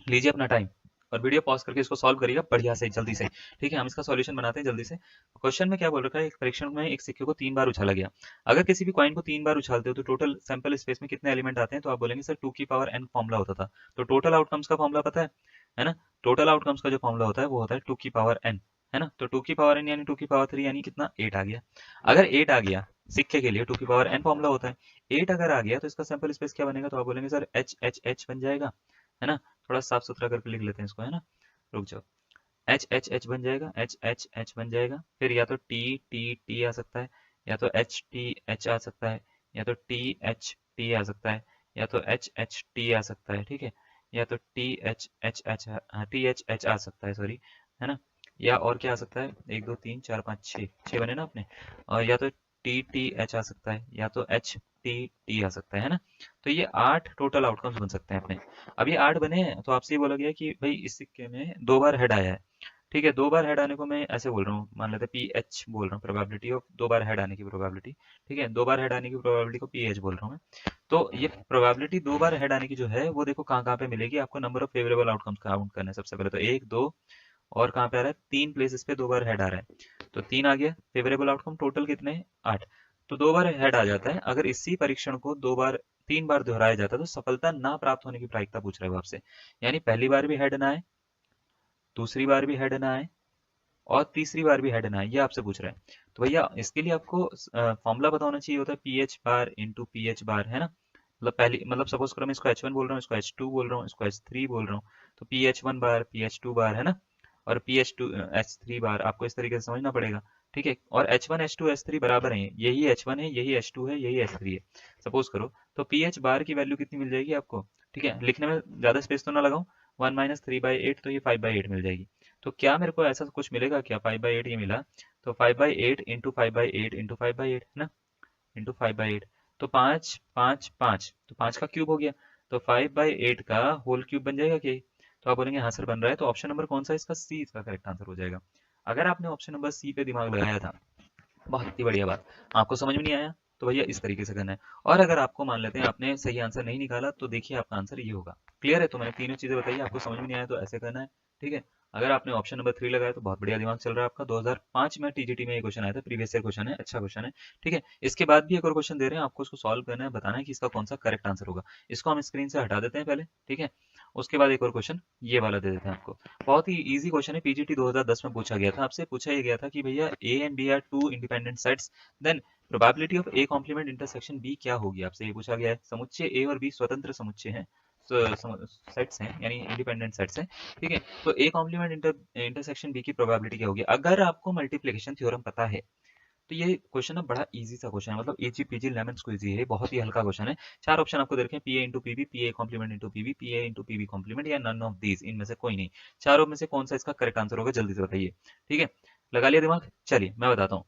लीजिए अपना टाइम और वीडियो पॉज करके इसको सॉल्व करिएगा बढ़िया से, जल्दी से, ठीक है। हम इसका सॉल्यूशन बनाते हैं जल्दी से। क्वेश्चन में क्या बोल रखा है, एक परीक्षण में एक सिक्के को 3 बार उछाला गया। अगर किसी भी कॉइन को 3 बार उछालते हो तो टोटल सैंपल स्पेस में कितने एलिमेंट आते हैं, तो आप बोलेंगे सर 2 की पावर n फॉर्मूला होता था। तो टोटल आउटकम्स का फॉर्मूला पता है ना। टोटल आउटकम्स का जो फॉर्मूला होता है वो होता है 2 की पावर n, है ना। तो 2 की पावर n यानी 2 की पावर 3 यानी कितना 8 आ गया। अगर 8 आ गया सिक्के के लिए 2 की पावर n फॉर्मूला होता है, 8 अगर आ गया तो इसका सैंपल स्पेस क्या बनेगा, तो आप बोलेंगे सर एच एच एच बन जाएगा, है ना। थोड़ा साफ सुथरा करके लिख लेते हैं इसको, है ना, रुक जाओ। एच एच एच बन जाएगा, एच एच एच बन जाएगा, फिर या तो टी टी टी आ सकता है, या तो एच टी एच आ सकता है, या तो टी एच टी आ सकता है, या तो एच एच टी आ सकता है, ठीक है, या तो T H H H T H H आ सकता है, सॉरी, है ना। या और क्या आ सकता है, 1 2 3 4 5 6 6 बने ना अपने, और या तो टी टी एच आ सकता है, या तो एच टी टी आ सकता है ना। तो ये 8 टोटल आउटकम्स बन सकते हैं अपने। अब ये 8 बने हैं तो आपसे ये बोला गया कि भाई इस सिक्के में 2 बार हेड आया है, ठीक है, 2 बार हेड आने को मैं ऐसे बोल रहा हूँ, मान लेते हैं पी एच बोल रहा हूँ, प्रोबेबिलिटी ऑफ 2 बार हेड आने की प्रोबेबिलिटी। ठीक है, 2 बार हेड आने की प्रोबेबिलिटी को पी एच बोल रहा हूँ मैं। तो ये प्रोबेबिलिटी 2 बार हेड आने की जो है वो देखो कहाँ कहाँ पे मिलेगी आपको, number of favourable outcomes count करना है सबसे पहले। तो 1 2 और कहाँ पे आ रहा है, 3 प्लेसेस पे 2 बार हेड आ रहा है, तो 3 आ गया फेवरेबल आउटकम। टोटल कितने हैं, 8। तो 2 बार हेड आ जाता है। अगर इसी परीक्षण को 3 बार दोहराया जाता है तो सफलता ना प्राप्त होने की प्रायिकता पूछ रहा है वो आपसे। यानी पहली बार भी हेड ना आए, दूसरी बार भी हेड ना आए, और तीसरी बार भी हेड ना आए, ये आपसे पूछ रहा है। तो भैया इसके लिए आपको फॉर्मूला पता होना चाहिए, होता है पी एच बार इंटू पी एच बार, है ना। मतलब पहली, मतलब सपोज करो मैं इसको H1 बोल रहा हूँ, इसको H2 बोल रहा हूँ, इसको H3 बोल रहा हूँ, तो पी एच वन बार, पी एच टू बार, है ना, और P H two H three बार, आपको इस तरीके से समझना पड़ेगा। ठीक है, और H1 H2 H3 बराबर है, यही H1 है, यही H2 है, यही H3 है, सपोज करो। तो पी एच बार की वैल्यू कितनी मिल जाएगी आपको। ठीक है, लिखने में ज्यादा स्पेस तो ना लगाऊं, 1 - 3/8, तो ये 5/8 मिल जाएगी। तो क्या मेरे को ऐसा कुछ मिलेगा क्या, 5/8 ये मिला, तो 5/8 इंटू 5/8 इंटू 5/8 है ना, इंटू 5/8, तो 5 5 5, तो 5 का क्यूब हो गया, तो 5/8 का होल क्यूब बन जाएगा क्या। तो आप बोलेंगे हाँ सर बन रहा है, तो ऑप्शन नंबर कौन सा है इसका, सी इसका करेक्ट आंसर हो जाएगा। अगर आपने ऑप्शन नंबर सी पे दिमाग लगाया था, बहुत ही बढ़िया बात। आपको समझ में नहीं आया तो भैया इस तरीके से करना है। और अगर आपको मान लेते हैं आपने सही आंसर नहीं निकाला, तो देखिए आपका आंसर ये होगा। क्लियर है, तो मैंने तीनों चीजें बताई, आपको समझ में नहीं आया तो ऐसे करना है। ठीक है, अगर आपने ऑप्शन नंबर 3 लगाया तो बहुत बढ़िया दिमाग चल रहा है आपका। 2005 में टीजीटी में ये क्वेश्चन आया था, प्रीवियस ईयर क्वेश्चन है, अच्छा क्वेश्चन है। ठीक है, इसके बाद भी एक और क्वेश्चन दे रहे हैं आपको, उसको सॉल्व करना है, बताना है कि इसका कौन सा करेक्ट आंसर होगा। इसको हम स्क्रीन से हटा देते हैं पहले। ठीक है, उसके बाद एक और क्वेश्चन ये वाला दे देते हैं आपको। बहुत ही इजी क्वेश्चन है, पीजीटी 2010 में पूछा गया था, आपसे पूछा ये गया था कि भैया A and B are two independent sets, then probability of A complement intersection B क्या होगी, आपसे ये पूछा गया है। समुच्चय ए और बी स्वतंत्र समुच्चय हैं, सेट्स हैं, यानी इंडिपेंडेंट सेट्स हैं। ठीक है, तो ए कॉम्प्लीमेंट इंटरसेक्शन बी की प्रोबेबिलिटी क्या होगी। अगर आपको मल्टीप्लिकेशन थ्योरम पता है तो ये क्वेश्चन ना बड़ा इजी सा क्वेश्चन है, मतलब इजी पीजी लेमन स्क्वीजी है, बहुत ही हल्का क्वेश्चन है। 4 ऑप्शन आपको दे रखे हैं, P A into PB, P A complement into PB, P A into PB complement, या नन ऑफ दीज, इनमें से कोई नहीं। चारों में से कौन सा इसका करेक्ट आंसर होगा, जल्दी से बताइए। ठीक है, लगा लिया दिमाग, चलिए मैं बताता हूँ।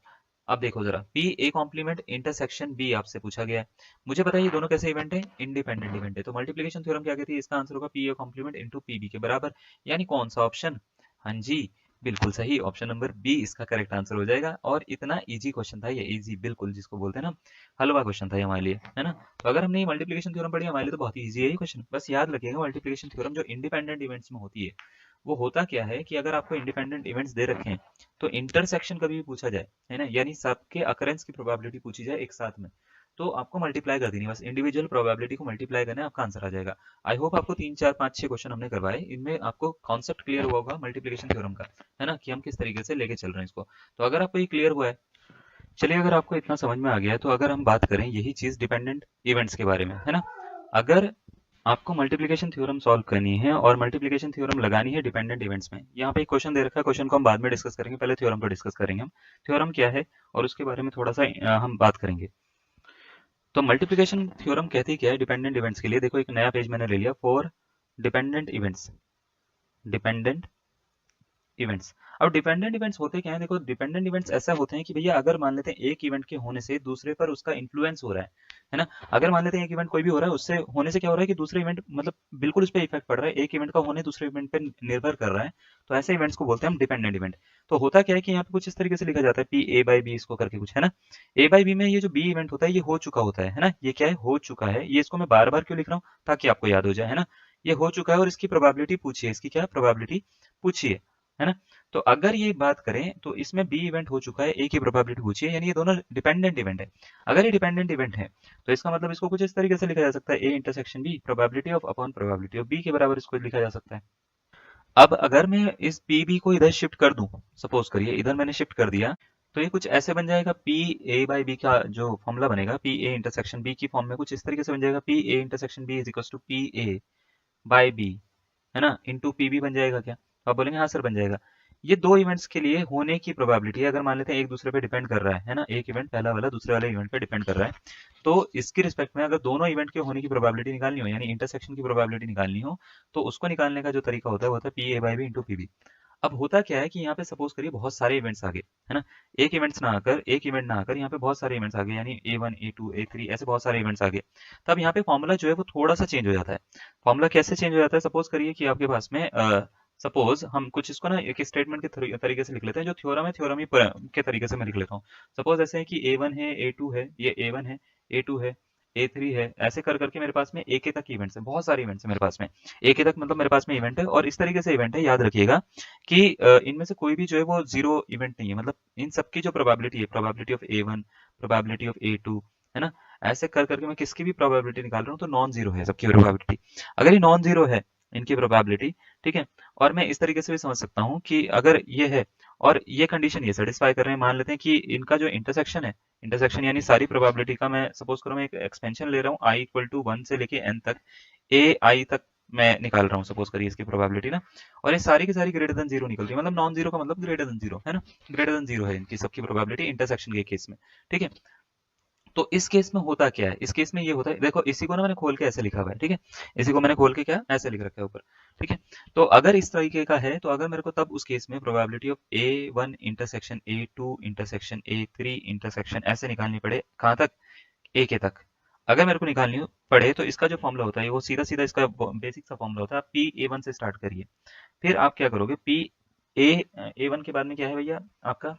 अब देखो जरा, P A complement intersection B आपसे पूछा गया है। मुझे पता है ये दोनों कैसे इवेंट है, इंडिपेंडेंट इवेंट है। तो मल्टीप्लिकेशन थ्योरम क्या कहती है, इसका आंसर होगा P A complement into PB के बराबर, यानी कौन सा ऑप्शन, हाँ जी बिल्कुल सही, ऑप्शन नंबर बी इसका करेक्ट आंसर हो जाएगा। और इतना इजी क्वेश्चन था ये, इजी बिल्कुल जिसको बोलते हैं ना, हलवा क्वेश्चन था ये हमारे लिए, है ना। तो अगर हमने मल्टीप्लिकेशन थ्योरम पढ़ी, हमारे लिए तो बहुत ही इजी है ये क्वेश्चन। बस याद रखिएगा, मल्टीप्लिकेशन थ्योरम जो इंडिपेंडेंट इवेंट्स में होती है, वो होता क्या है कि अगर आपको इंडिपेंडेंट इवेंट्स दे रखे हैं तो इंटरसेक्शन कभी भी पूछा जाए, है ना, यानी सबके अकरेंस की प्रोबेबिलिटी पूछी जाए एक साथ में, तो आपको मल्टीप्लाई कर देनी है, बस इंडिविजुअल प्रोबेबिलिटी को मल्टीप्लाई करना है, आपका आंसर आ जाएगा। आई होप आपको 3 4 5 6 क्वेश्चन हमने करवाए, इनमें आपको कॉन्सेप्ट क्लियर हुआ होगा मल्टीप्लिकेशन थ्योरम का, है ना, कि हम किस तरीके से लेके चल रहे हैं इसको। तो अगर आपको ये क्लियर हुआ है, चलिए अगर आपको इतना समझ में आ गया है, तो अगर हम बात करें यही चीज डिपेंडेंट इवेंट्स के बारे में, है ना। अगर आपको मल्टीप्लिकेशन थ्योरम सॉल्व करनी है और मल्टीप्लिकेशन थ्योरम लगानी है डिपेंडेंट इवेंट्स में, यहाँ पे एक क्वेश्चन दे रखा है, क्वेश्चन को हम बाद में डिस्कस करेंगे, पहले थ्योरम को डिस्कस करेंगे हम। थ्योरम क्या है और उसके बारे में थोड़ा सा हम बात करेंगे। तो मल्टीप्लिकेशन थ्योरम कहती क्या है डिपेंडेंट इवेंट्स के लिए, देखो एक नया पेज मैंने ले लिया, for dependent events, dependent events. अब डिपेंडेंट इवेंट्स होते क्या है, देखो डिपेंडेंट इवेंट्स ऐसा होते हैं कि भैया अगर मान लेते हैं एक इवेंट के होने से दूसरे पर उसका इन्फ्लुएंस हो रहा है ना। अगर मान लेते हैं एक इवेंट कोई भी हो रहा है, उससे होने से क्या हो रहा है कि दूसरे इवेंट मतलब बिल्कुल उस पर इफेक्ट पड़ रहा है, एक इवेंट का होने दूसरे इवेंट पर निर्भर कर रहा है, तो ऐसे इवेंट्स को बोलते हैं हम डिपेंडेंट इवेंट। तो होता क्या है कि यहाँ पे कुछ इस तरीके से लिखा जाता है, पी ए बाई बी इसको करके कुछ, है ना। ए बाई बी में ये जो बी इवेंट होता है ये हो चुका होता है ना, ये क्या है, हो चुका है। ये इसको मैं बार बार क्यों लिख रहा हूँ, ताकि आपको याद हो जाए, है ना। ये हो चुका है और इसकी प्रोबेबिलिटी पूछिए, इसकी क्या प्रोबेबिलिटी पूछिए, है ना। तो अगर ये बात करें तो इसमें बी इवेंट हो चुका है, ए की प्रोबेबिलिटी पूछिए, यानी ये दोनों डिपेंडेंट इवेंट है। अगर ये डिपेंडेंट इवेंट है तो इसका मतलब इसको कुछ इस तरीके से लिखा जा सकता है, A intersection B probability of upon probability of B के बराबर इसको लिखा जा सकता है। अब अगर मैं इस पी बी को इधर शिफ्ट कर दूं, सपोज करिए इधर मैंने शिफ्ट कर दिया, तो ये कुछ ऐसे बन जाएगा, पी ए बाई बी का जो फॉर्मूला बनेगा पी ए इंटरसेक्शन बी की फॉर्म में कुछ इस तरीके से बन जाएगा, P A intersection B is equal to P A by B, है ना, इंटू पी बी बन जाएगा क्या। तो आप बोलेंगे हाँ सर बन जाएगा। ये दो इवेंट्स के लिए होने की प्रोबेबिलिटी है, अगर मान लेते हैं एक दूसरे पे डिपेंड कर रहा है ना, एक इवेंट पहला वाला दूसरे वाले इवेंट पे डिपेंड कर रहा है, तो इसकी रिस्पेक्ट में अगर दोनों इवेंट के होने की प्रोबेबिलिटी निकालनी हो, यानी इंटरसेक्शन की प्रोबेबिलिटी निकालनी हो, तो उसको निकालने का जो तरीका होता है वो होता है P A by B into P B. अब होता क्या है कि यहाँ पे सपोज करिए बहुत सारे इवेंट्स आ गए, है ना, एक इवेंट ना आकर यहाँ पे बहुत सारे इवेंट्स आ गए, यानी A1 A2 A3 ऐसे बहुत सारे इवेंट्स आ गए। तब यहाँ पे फॉर्मूला जो है वो थोड़ा सा चेंज हो जाता है। फॉर्मूला कैसे चेंज हो जाता है, सपोज करिए कि आपके पास में सपोज हम कुछ इसको ना एक स्टेटमेंट के तरीके से लिख लेते हैं, जो थ्योरम है थ्योरम ही के तरीके से मैं लिख लेता हूँ। सपोज ऐसे है कि A1 है, A2 है, ये A1 है, A2 है, A3 है, ऐसे कर करके मेरे पास में एक तक इवेंट्स है, बहुत सारे इवेंट्स है मेरे पास में। एक तक मतलब मेरे पास में इवेंट है, और इस तरीके से इवेंट है, याद रखिएगा कि इनमें से कोई भी जो है वो जीरो इवेंट नहीं है। मतलब इन सबकी जो प्रोबेबिलिटी है, probability of A1, probability of A2, है ना, ऐसे कर करके मैं किसकी भी प्रोबेबिलिटी निकाल रहा हूँ तो नॉन जीरो है सबकी प्रोबेबिलिटी। अगर ये नॉन जीरो है इनकी प्रोबेबिलिटी, ठीक है, और मैं इस तरीके से भी समझ सकता हूँ कि अगर ये है और ये कंडीशन ये सेटिस्फाई कर रहे हैं, मान लेते हैं कि इनका जो इंटरसेक्शन है, इंटरसेक्शन यानी सारी प्रोबेबिलिटी का, मैं सपोज करूँ मैं एक एक्सपेंशन ले रहा हूँ i इक्वल टू 1 से लेके n तक, ए आई तक मैं निकाल रहा हूँ सपोज करिए इसकी प्रोबेबिलिटी ना, और ये सारी की सारी ग्रेटर देन जीरो निकल रही है। मतलब नॉन जीरो का मतलब ग्रेटर देन जीरो है ना, ग्रेटर देन जीरो है इनकी सबकी प्रोबेबिलिटी इंटरसेक्शन के केस में, ठीक है। तो इस केस में होता क्या है, इस केस में ये होता है, देखो इसी को ना मैंने खोल के ऐसे लिखा हुआ है, ठीक है, इसी को मैंने खोल के क्या ऐसे लिख रखा है ऊपर, ठीक है। तो अगर इस तरीके का है तो अगर मेरे को तब उस केस में probability of A1 intersection A2 intersection A3 intersection ऐसे निकालनी पड़े, कहाँ तक, ए के तक। अगर मेरे को निकालनी पड़े तो इसका जो फॉर्मूला होता है वो सीधा सीधा इसका बेसिक सा फॉर्मूला होता है। आप P A1 से स्टार्ट करिए, फिर आप क्या करोगे, A1 के बाद में क्या है भैया आपका,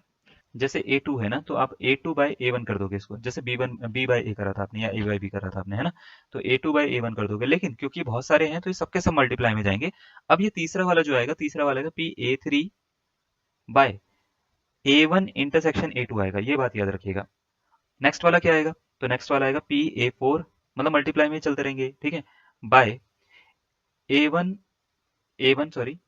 जैसे A2 है ना, तो आप A2 बाई A1 कर दोगे इसको, जैसे B बाई A करा था आपने या A बाई B करा था आपने, है ना, तो A2 बाई A1 कर दोगे। लेकिन क्योंकि बहुत सारे हैं तो ये सबके सब मल्टीप्लाई में जाएंगे। अब ये तीसरा वाला जो आएगा, तीसरा वाला आएगा PA3 bye A1 intersection A2 आएगा, ये बात याद रखिएगा। नेक्स्ट वाला क्या आएगा, तो नेक्स्ट वाला आएगा PA4, मतलब मल्टीप्लाई में चलते रहेंगे, ठीक है, बाय A1, A1 सॉरी,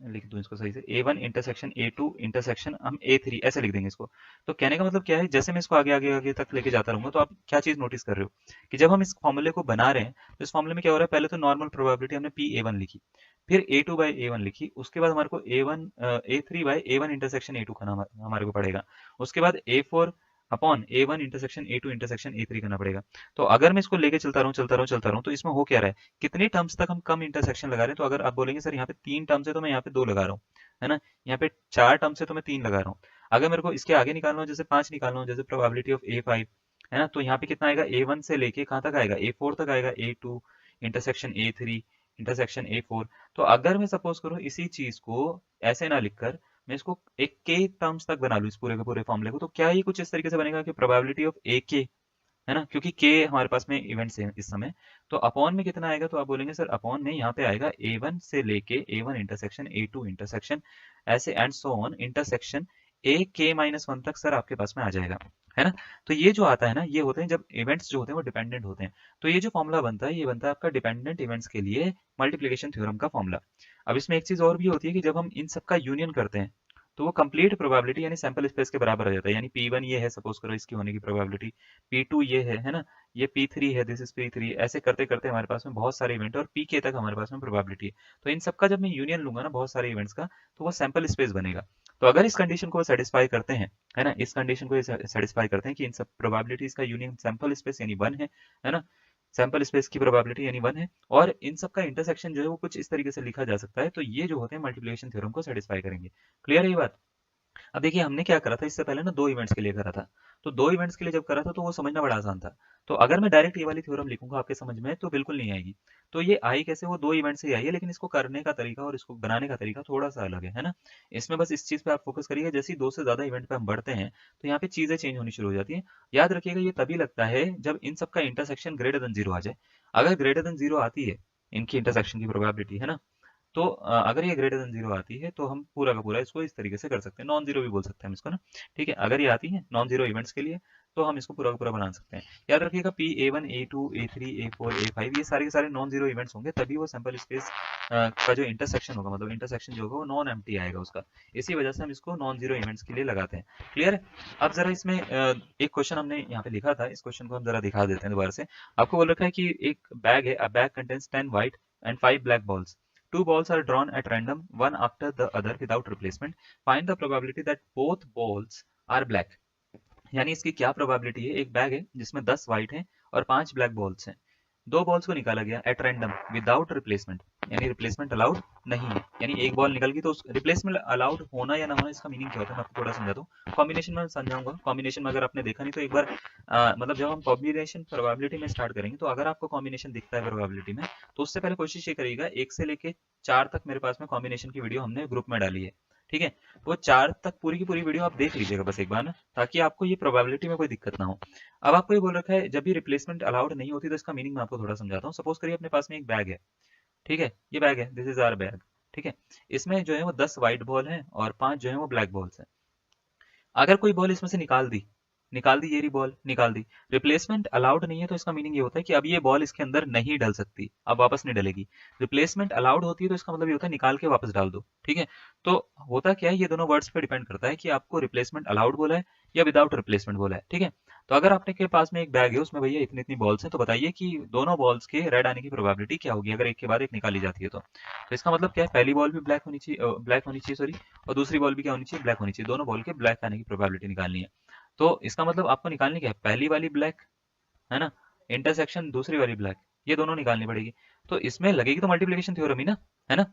लिख दूं इसको सही से, A1 इंटरसेक्शन A2 इंटरसेक्शन हम A3 ऐसे लिख देंगे इसको। तो कहने का मतलब क्या है, जैसे मैं इसको आगे आगे आगे तक लेके जाता रहूंगा तो आप क्या चीज नोटिस कर रहे हो कि जब हम इस फॉर्मूले को बना रहे हैं तो इस फॉर्मूले में क्या हो रहा है, पहले तो नॉर्मल प्रोबेबिलिटी हमने PA1 लिखी, फिर A2 बाई A1 लिखी, उसके बाद हमारे को A3 by A1 intersection A2 करना हमारे को पड़ेगा, उसके बाद A4 upon A1 intersection A2 intersection A3 करना पड़ेगा। तो अगर मैं इसको लेके चलता रहूं चलता रहूं चलता रहूं तो इसमें हो क्या रहा है, कितनी टर्म्स तक हम कम इंटरसेक्शन लगा रहे हैं। तो अगर आप बोलेंगे सर यहाँ पे 3 टर्म्स है तो मैं यहाँ पे 2 लगा रहा हूँ, है ना, यहाँ पे 4 टर्म्स है तो मैं 3 लगा रहा हूँ। अगर मेरे को इसके आगे निकालना हो, जैसे 5 निकालना हो, जैसे प्रोबेबिलिटी ऑफ A5, है ना, तो यहाँ पे कितना आएगा, A1 से लेके कहाँ तक आएगा, A4 तक आएगा, A2 intersection A3 intersection A4। तो अगर मैं सपोज करूँ इसी चीज को ऐसे ना लिखकर मैं इसको एक के टर्म्स तक बना लूँ इस पूरे के पूरे फॉर्मूले को, तो क्या ये कुछ इस तरीके से बनेगा कि प्रोबेबिलिटी ऑफ ए के, है ना, क्योंकि के हमारे पास में इवेंट्स हैं इस समय, तो अपॉन में कितना आएगा, तो आप बोलेंगे सर अपॉन में यहाँ पे आएगा A1 से लेके A1 इंटरसेक्शन A2 इंटरसेक्शन ऐसे and so on intersection AK-1 तक सर आपके पास में आ जाएगा, है ना। तो ये जो आता है ना, ये होते हैं जब इवेंट्स जो होते हैं वो डिपेंडेंट होते हैं। तो ये जो फॉर्मूला बनता है ये बनता है आपका डिपेंडेंट इवेंट्स के लिए मल्टीप्लिकेशन थ्योरम का फॉर्मूला। अब इसमें एक चीज और भी होती है कि जब हम इन सबका यूनियन करते हैं तो वो कंप्लीट प्रोबेबिलिटी यानी सैंपल स्पेस के बराबर आ जाता है। यानी P1 ये है, सपोज करो इसकी होने की प्रोबेबिलिटी, P2 ये है ना, ये P3 है, दिस इज P3, ऐसे करते करते हमारे पास में बहुत सारे इवेंट और Pk तक हमारे पास में प्रोबेबिलिटी है। तो इन सबका जब मैं यूनियन लूंगा ना बहुत सारे इवेंट्स का, तो वो सैंपल स्पेस बनेगा। तो अगर इस कंडीशन को सेटिस्फाई करते हैं, है ना, इस कंडीशन को सेटिस्फाई करते हैं कि इन सब प्रोबेबिलिटीज का यूनियन सैंपल स्पेस यानी 1 है ना, सैंपल स्पेस की प्रोबेबिलिटी यानी 1 है, और इन सब का इंटरसेक्शन जो है वो कुछ इस तरीके से लिखा जा सकता है, तो ये जो होते हैं मल्टीप्लिकेशन थ्योरम को सेटिस्फाई करेंगे। क्लियर है ये बात। अब देखिए हमने क्या करा था इससे पहले ना, 2 इवेंट्स के लिए करा था, तो 2 इवेंट्स के लिए जब करा था तो वो समझना बड़ा आसान था। तो अगर मैं डायरेक्ट ये वाली थ्योरम लिखूंगा आपके समझ में तो बिल्कुल नहीं आएगी। तो ये आई कैसे, वो 2 इवेंट से ही आई है, लेकिन इसको करने का तरीका और इसको बनाने का तरीका थोड़ा सा अलग है ना। इसमें बस इस चीज पे आप फोकस करिएगा, जैसे ही 2 से ज्यादा इवेंट पे हम बढ़ते हैं तो यहाँ पे चीजें चेंज होनी शुरू हो जाती है। याद रखिएगा ये तभी लगता है जब इन सबका इंटरसेक्शन ग्रेटर देन जीरो आ जाए। अगर ग्रेटर देन जीरो आती है इनकी इंटरसेक्शन की प्रोबेबिलिटी, है ना, तो अगर ये ग्रेटर देन जीरो आती है तो हम पूरा का पूरा इसको इस तरीके से कर सकते हैं, नॉन जीरो भी बोल सकते हैं हम इसको ना, ठीक है। अगर ये आती है नॉन जीरो इवेंट्स के लिए तो हम इसको पूरा का पूरा बना सकते हैं। याद रखिएगा PA1 A2 A3 A4 A5 ये सारे के सारे नॉन जीरो इवेंट्स होंगे, तभी वो सैंपल स्पेस का जो इंटरसेक्शन होगा, मतलब इंटरसेक्शन जो होगा वो नॉन एम्प्टी आएगा उसका। इसी वजह से हम इसको नॉन जीरो इवेंट्स के लिए लगाते हैं। क्लियर है। अब जरा इसमें एक क्वेश्चन हमने यहाँ पे लिखा था, इस क्वेश्चन को हम जरा दिखा देते हैं दोबारा से। आपको बोल रखा है कि एक बैग है, अ bag contains 10 white and 5 black balls. Two balls are drawn at random, one after the other without replacement. Find the probability that both balls are black. यानी इसकी क्या प्रोबेबिलिटी है, एक बैग है जिसमें 10 व्हाइट हैं और 5 ब्लैक बॉल्स हैं, 2 बॉल्स को निकाला गया एट रैंडम विदाउट रिप्लेसमेंट, यानी रिप्लेसमेंट अलाउड नहीं है। यानी एक बॉल निकल गई तो उस रिप्लेसमेंट अलाउड होना या ना होना इसका मीनिंग क्या होता है मैं आपको थोड़ा समझाता हूँ। कॉम्बिनेशन में समझाऊंगा। कॉम्बिनेशन में अगर आपने देखा नहीं तो एक बार मतलब जब हम कॉम्बिनेशन प्रोबेबिलिटी में स्टार्ट करेंगे तो अगर आपको कॉम्बिनेशन दिखता है प्रोबेबिलिटी में तो उससे पहले कोशिश ये करिएगा, 1 से लेके 4 तक मेरे पास में कॉम्बिनेशन की वीडियो हमने ग्रुप में डाली है, ठीक है। तो वो 4 तक पूरी की पूरी वीडियो आप देख लीजिएगा बस एक बार ना, ताकि आपको ये प्रोबेबिलिटी में कोई दिक्कत ना हो। अब आपको ये बोल रखा है जब भी रिप्लेसमेंट अलाउड नहीं होती तो इसका मीनिंग मैं आपको थोड़ा समझाता हूँ। सपोज करिए अपने पास में एक बैग है, ठीक है, ये बैग है, दिस इज आवर बैग, ठीक है। इसमें जो है वो 10 व्हाइट बॉल हैं और 5 जो है वो ब्लैक बॉल्स हैं। अगर कोई बॉल इसमें से निकाल दी ये रही बॉल निकाल दी, रिप्लेसमेंट अलाउड नहीं है तो इसका मीनिंग ये होता है कि अब ये बॉल इसके अंदर नहीं डल सकती, अब वापस नहीं डलेगी। रिप्लेसमेंट अलाउड होती है तो इसका मतलब ये होता है निकाल के वापस डाल दो, ठीक है। तो होता क्या है, ये दोनों वर्ड्स पे डिपेंड करता है कि आपको रिप्लेसमेंट अलाउड बोला है या विदाउट रिप्लेसमेंट बोला है, ठीक है। तो अगर आपने के पास में एक बैग है उसमें भैया इतनी इतनी बॉल्स हैं, तो बताइए कि दोनों बॉल्स के रेड आने की प्रोबेबिलिटी क्या होगी अगर एक के बाद एक निकाली जाती है तो इसका मतलब क्या है, पहली बॉल भी ब्लैक होनी चाहिए, सॉरी, और दूसरी बॉल भी क्या होनी चाहिए, ब्लैक होनी चाहिए। दोनों बॉल के ब्लैक आने की प्रोबेबिलिटी निकालनी है। तो इसका मतलब आपको निकालनी क्या है, पहली वाली ब्लैक, है ना, इंटरसेक्शन दूसरी वाली ब्लैक, ये दोनों निकालनी पड़ेगी। तो इसमें लगेगी तो मल्टीप्लिकेशन थ्योरम ही ना, है ना।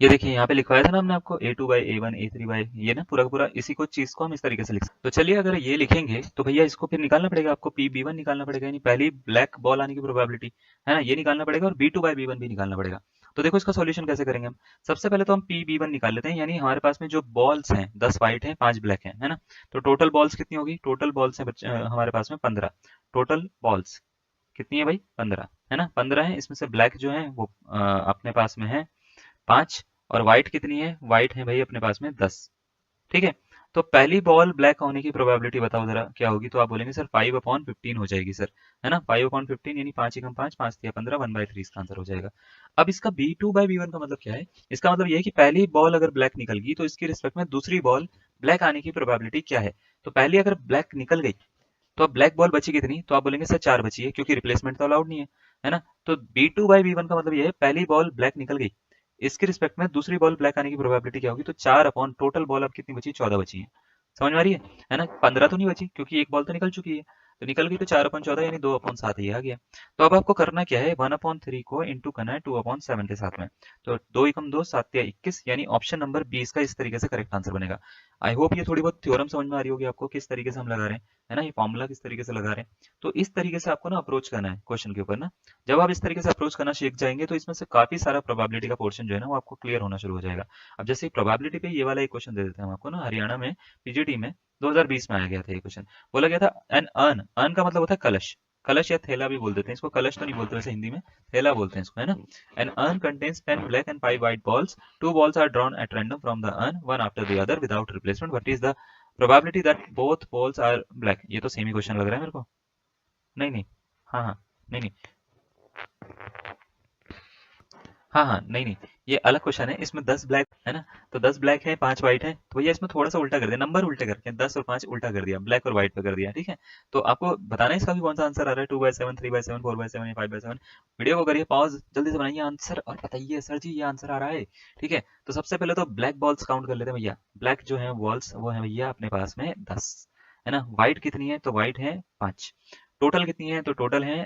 ये देखिए यहाँ पे लिखवाया था ना हमने आपको A2/A1 A3 ये ना पूरा का पूरा इसी को चीज को हम इस तरीके से लिख सकते। तो चलिए अगर ये लिखेंगे तो भैया इसको फिर निकालना पड़ेगा आपको, PB1 निकालना पड़ेगा, यानी पहली ब्लैक बॉल आने की प्रोबेबिलिटी, है ना, ये निकालना पड़ेगा, और B2/B1 भी निकालना पड़ेगा। तो देखो इसका सॉल्यूशन कैसे करेंगे हम। सबसे पहले तो हम PB1 निकाल लेते हैं, यानी हमारे पास में जो बॉल्स हैं 10 व्हाइट हैं 5 ब्लैक हैं, है ना। तो टोटल बॉल्स कितनी होगी, टोटल बॉल्स हैं हमारे पास में 15। टोटल बॉल्स कितनी है भाई, 15, है ना, 15 है। इसमें से ब्लैक जो है वो अपने पास में है 5, और व्हाइट कितनी है, व्हाइट है भाई अपने पास में 10, ठीक है। तो पहली बॉल ब्लैक होने की प्रोबेबिलिटी बताओ जरा क्या होगी, तो आप बोलेंगे सर 5/15 हो जाएगी सर, है ना, 5/15 यानी 5 एकम 5, 5 तिया 15, 1/3 इसका आंसर हो जाएगा। अब इसका B2/B1 का मतलब क्या है, इसका मतलब ये है कि पहली बॉल अगर ब्लैक निकल गई तो इसकी रिस्पेक्ट में दूसरी बॉल ब्लैक आने की प्रोबेबिलिटी क्या है। तो पहली अगर ब्लैक निकल गई तो अब ब्लैक बॉल बची कितनी, तो आप बोलेंगे सर 4 बची है, क्योंकि रिप्लेसमेंट तो अलाउड नहीं है ना। तो B2/B1 का मतलब ये है पहली बॉल ब्लैक निकल गई, इसके रिस्पेक्ट में दूसरी बॉल ब्लैक आने की प्रोबेबिलिटी क्या होगी, तो 4 अपॉन टोटल बॉल अब कितनी बची, 14 बची है। समझ में आ रही है ना, 15 तो नहीं बची क्योंकि एक बॉल तो निकल चुकी है, तो निकल गई तो 4/14 यानी 2/7 ये आ गया। तो अब आपको करना क्या है, 1/3 को इंटू करना है 2/7 के साथ में। तो 2 एकम 2 7 तिया 21, यानी ऑप्शन नंबर 20 का इस तरीके से करेक्ट आंसर बनेगा। आई होप ये थोड़ी बहुत थ्योरम समझ में आ रही होगी आपको, किस तरीके से हम लगा रहे हैं, है ना, ये फॉर्मूला किस तरीके से लगा रहे हैं। तो इस तरीके से आपको ना अप्रोच करना है क्वेश्चन के ऊपर ना। जब आप इस तरीके से अप्रोच करना सीख जाएंगे तो इसमें से काफी सारा प्रोबेबिलिटी का पोर्शन जो है ना वो आपको क्लियर होना शुरू हो जाएगा। अब जैसे प्रोबेबिलिटी पे ये वाला एक क्वेश्चन दे देते हैं हम आपको ना, हरियाणा में पीजीटी में 2020 में आया गया था ये क्वेश्चन। बोला गया था एन अर्न, अर्न का मतलब होता है कलश, कलश या थैला भी बोल देते हैं इसको, कलश तो नहीं बोलते वैसे हिंदी में, थैला बोलते हैं इसको, है ना। An urn contains 10 black and 5 white balls, two balls are drawn at random from the urn one after the other without replacement, what is the probability that both balls are black. ये तो same ही question लग रहा है मेरे को। नहीं नहीं, हाँ हाँ, नहीं नहीं, हाँ हाँ, नहीं नहीं, ये अलग क्वेश्चन है, इसमें 10 ब्लैक है ना, तो 10 ब्लैक है 5 व्हाइट है, तो भैया इसमें थोड़ा सा उल्टा कर दिया, नंबर उल्टे करके 10 और 5 उल्टा कर दिया, ब्लैक और व्हाइट पे कर दिया, ठीक है। तो आपको बताना है इसका भी कौन सा आंसर आ रहा है, 2/7, 3/7, 4/7 या 5/7। वीडियो को करिए पॉज, जल्दी से बनाइए आंसर और बताइए सर जी ये आंसर आ रहा है, ठीक है। तो सबसे पहले तो ब्लैक बॉल्स काउंट कर लेते हैं भैया, ब्लैक जो है बॉल्स वो है भैया अपने पास में 10, है ना। व्हाइट कितनी है, तो व्हाइट है 5। टोटल कितनी है, तो टोटल है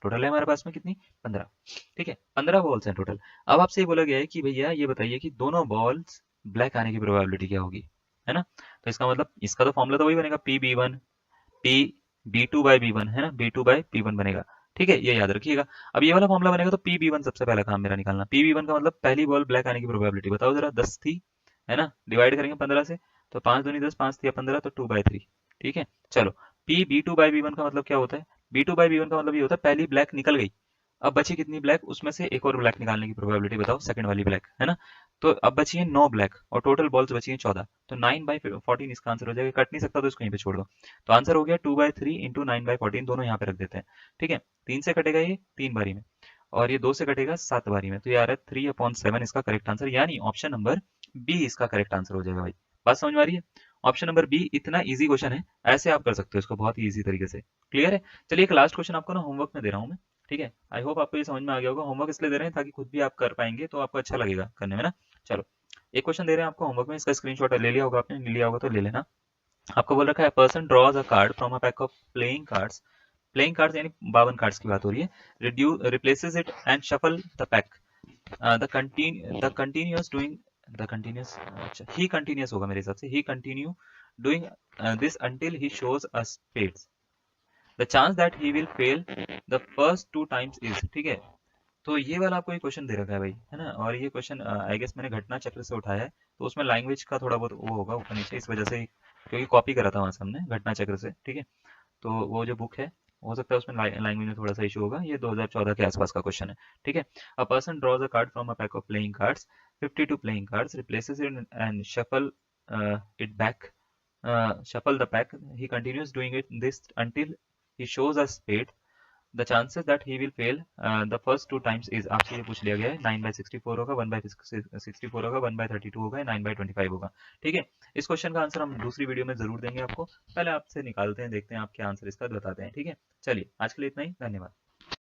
हमारे पास में कितनी, 15, ठीक है, 15 बॉल्स हैं टोटल। अब आपसे ये बोला गया है कि भैया ये बताइए कि दोनों बॉल्स ब्लैक आने की प्रोबेबिलिटी क्या होगी, है ना। तो इसका मतलब इसका तो फॉर्मूला तो वही बनेगा, PB1 P B2/B1, है ना, B2/B1 बनेगा, ठीक है, ये याद रखिएगा। अब ये वाला फॉर्मूला बनेगा तो PB1 सबसे पहला काम मेरा निकालना, PB1 का मतलब पहली बॉल ब्लैक आने की प्रोबेबिलिटी बताओ जरा, 10 थी, है ना, डिवाइड करेंगे 15 से, तो 5 दूनी 10, 5 तिया 15, तो 2/3, ठीक है। चलो B2/B1 का मतलब क्या होता है, B2/B1 का मतलब ये होता है पहली ब्लैक निकल गई, अब बची कितनी ब्लैक, उसमें से एक और ब्लैक निकालने की प्रोबेबिलिटी बताओ, सेकंड वाली ब्लैक, है ना। तो अब बची है 9 ब्लैक और टोटल बॉल्स बची हैं 14, तो 9/14 इसका आंसर हो जाएगा, कट नहीं सकता तो इसको यहीं पे छोड़ दो। तो आंसर हो गया 2/3 इंटू 9/14, दोनों यहाँ पे रख देते हैं, ठीक है। 3 से कटेगा ये 3 बारी में, और ये 2 से कटेगा 7 बारी में, तो ये आ रहा है 3/7 इसका करेक्ट आंसर, यानी ऑप्शन नंबर बी इसका करेक्ट आंसर हो जाएगा भाई। बात समझ में आ रही है। ऑप्शन नंबर बी, इतना इजी क्वेश्चन है, ऐसे आप कर सकते हो इसको बहुत ही इजी तरीके से। क्लियर है? चलिए एक लास्ट क्वेश्चन आपको ना होमवर्क में दे रहा हूँ मैं, ठीक है। आई होप आपको ये समझ में आ गया होगा। होमवर्क इसलिए दे रहे हैं ताकि खुद भी आप कर पाएंगे तो आपको अच्छा लगेगा करने में ना। चलो एक क्वेश्चन दे रहे हैं आपको होमवर्क में, इसका स्क्रीनशॉट ले लिया होगा आपने, ले लिया होगा तो ले लेना। आपको बोल रखा है person draws a card from a pack of playing cards, playing cards यानी 52 कार्ड्स की बात हो रही है, replaces it and shuffle the pack, the continuous doing, the continuous, अच्छा ही कंटिन्यूअस होगा मेरे हिसाब से, he continue doing this until he shows a spades, the chance that he will fail the first two times is, ठीक है। तो ये वाला आपको ये क्वेश्चन दे रखा है भाई, है ना। और ये क्वेश्चन आई गेस मैंने घटना चक्र से उठाया है, तो उसमें लैंग्वेज का थोड़ा बहुत वो होगा ऊपर नीचे, इस वजह से क्योंकि कॉपी करा था वहां से हमने घटना चक्र से, ठीक है। तो वो जो बुक है हो सकता है उसमें लैंग्वेज में थोड़ा सा इशू होगा। ये 2014 के आसपास का क्वेश्चन है, ठीक है। A person draws a card from a pack of playing cards, 52 playing cards, replaces it and shuffle it back, shuffle the pack. He continues doing it this until he shows a spade. The chances that he will fail the first two times is, आपसे ये पूछ लिया गया है, 9/64 होगा, 1/64 होगा, 1/32 होगा, 9/25 होगा, ठीक है। इस क्वेश्चन का आंसर हम दूसरी वीडियो में जरूर देंगे आपको, पहले आपसे निकालते हैं, देखते हैं आप क्या आंसर इसका बताते हैं, ठीक है। चलिए आज के लिए इतना ही, धन्यवाद।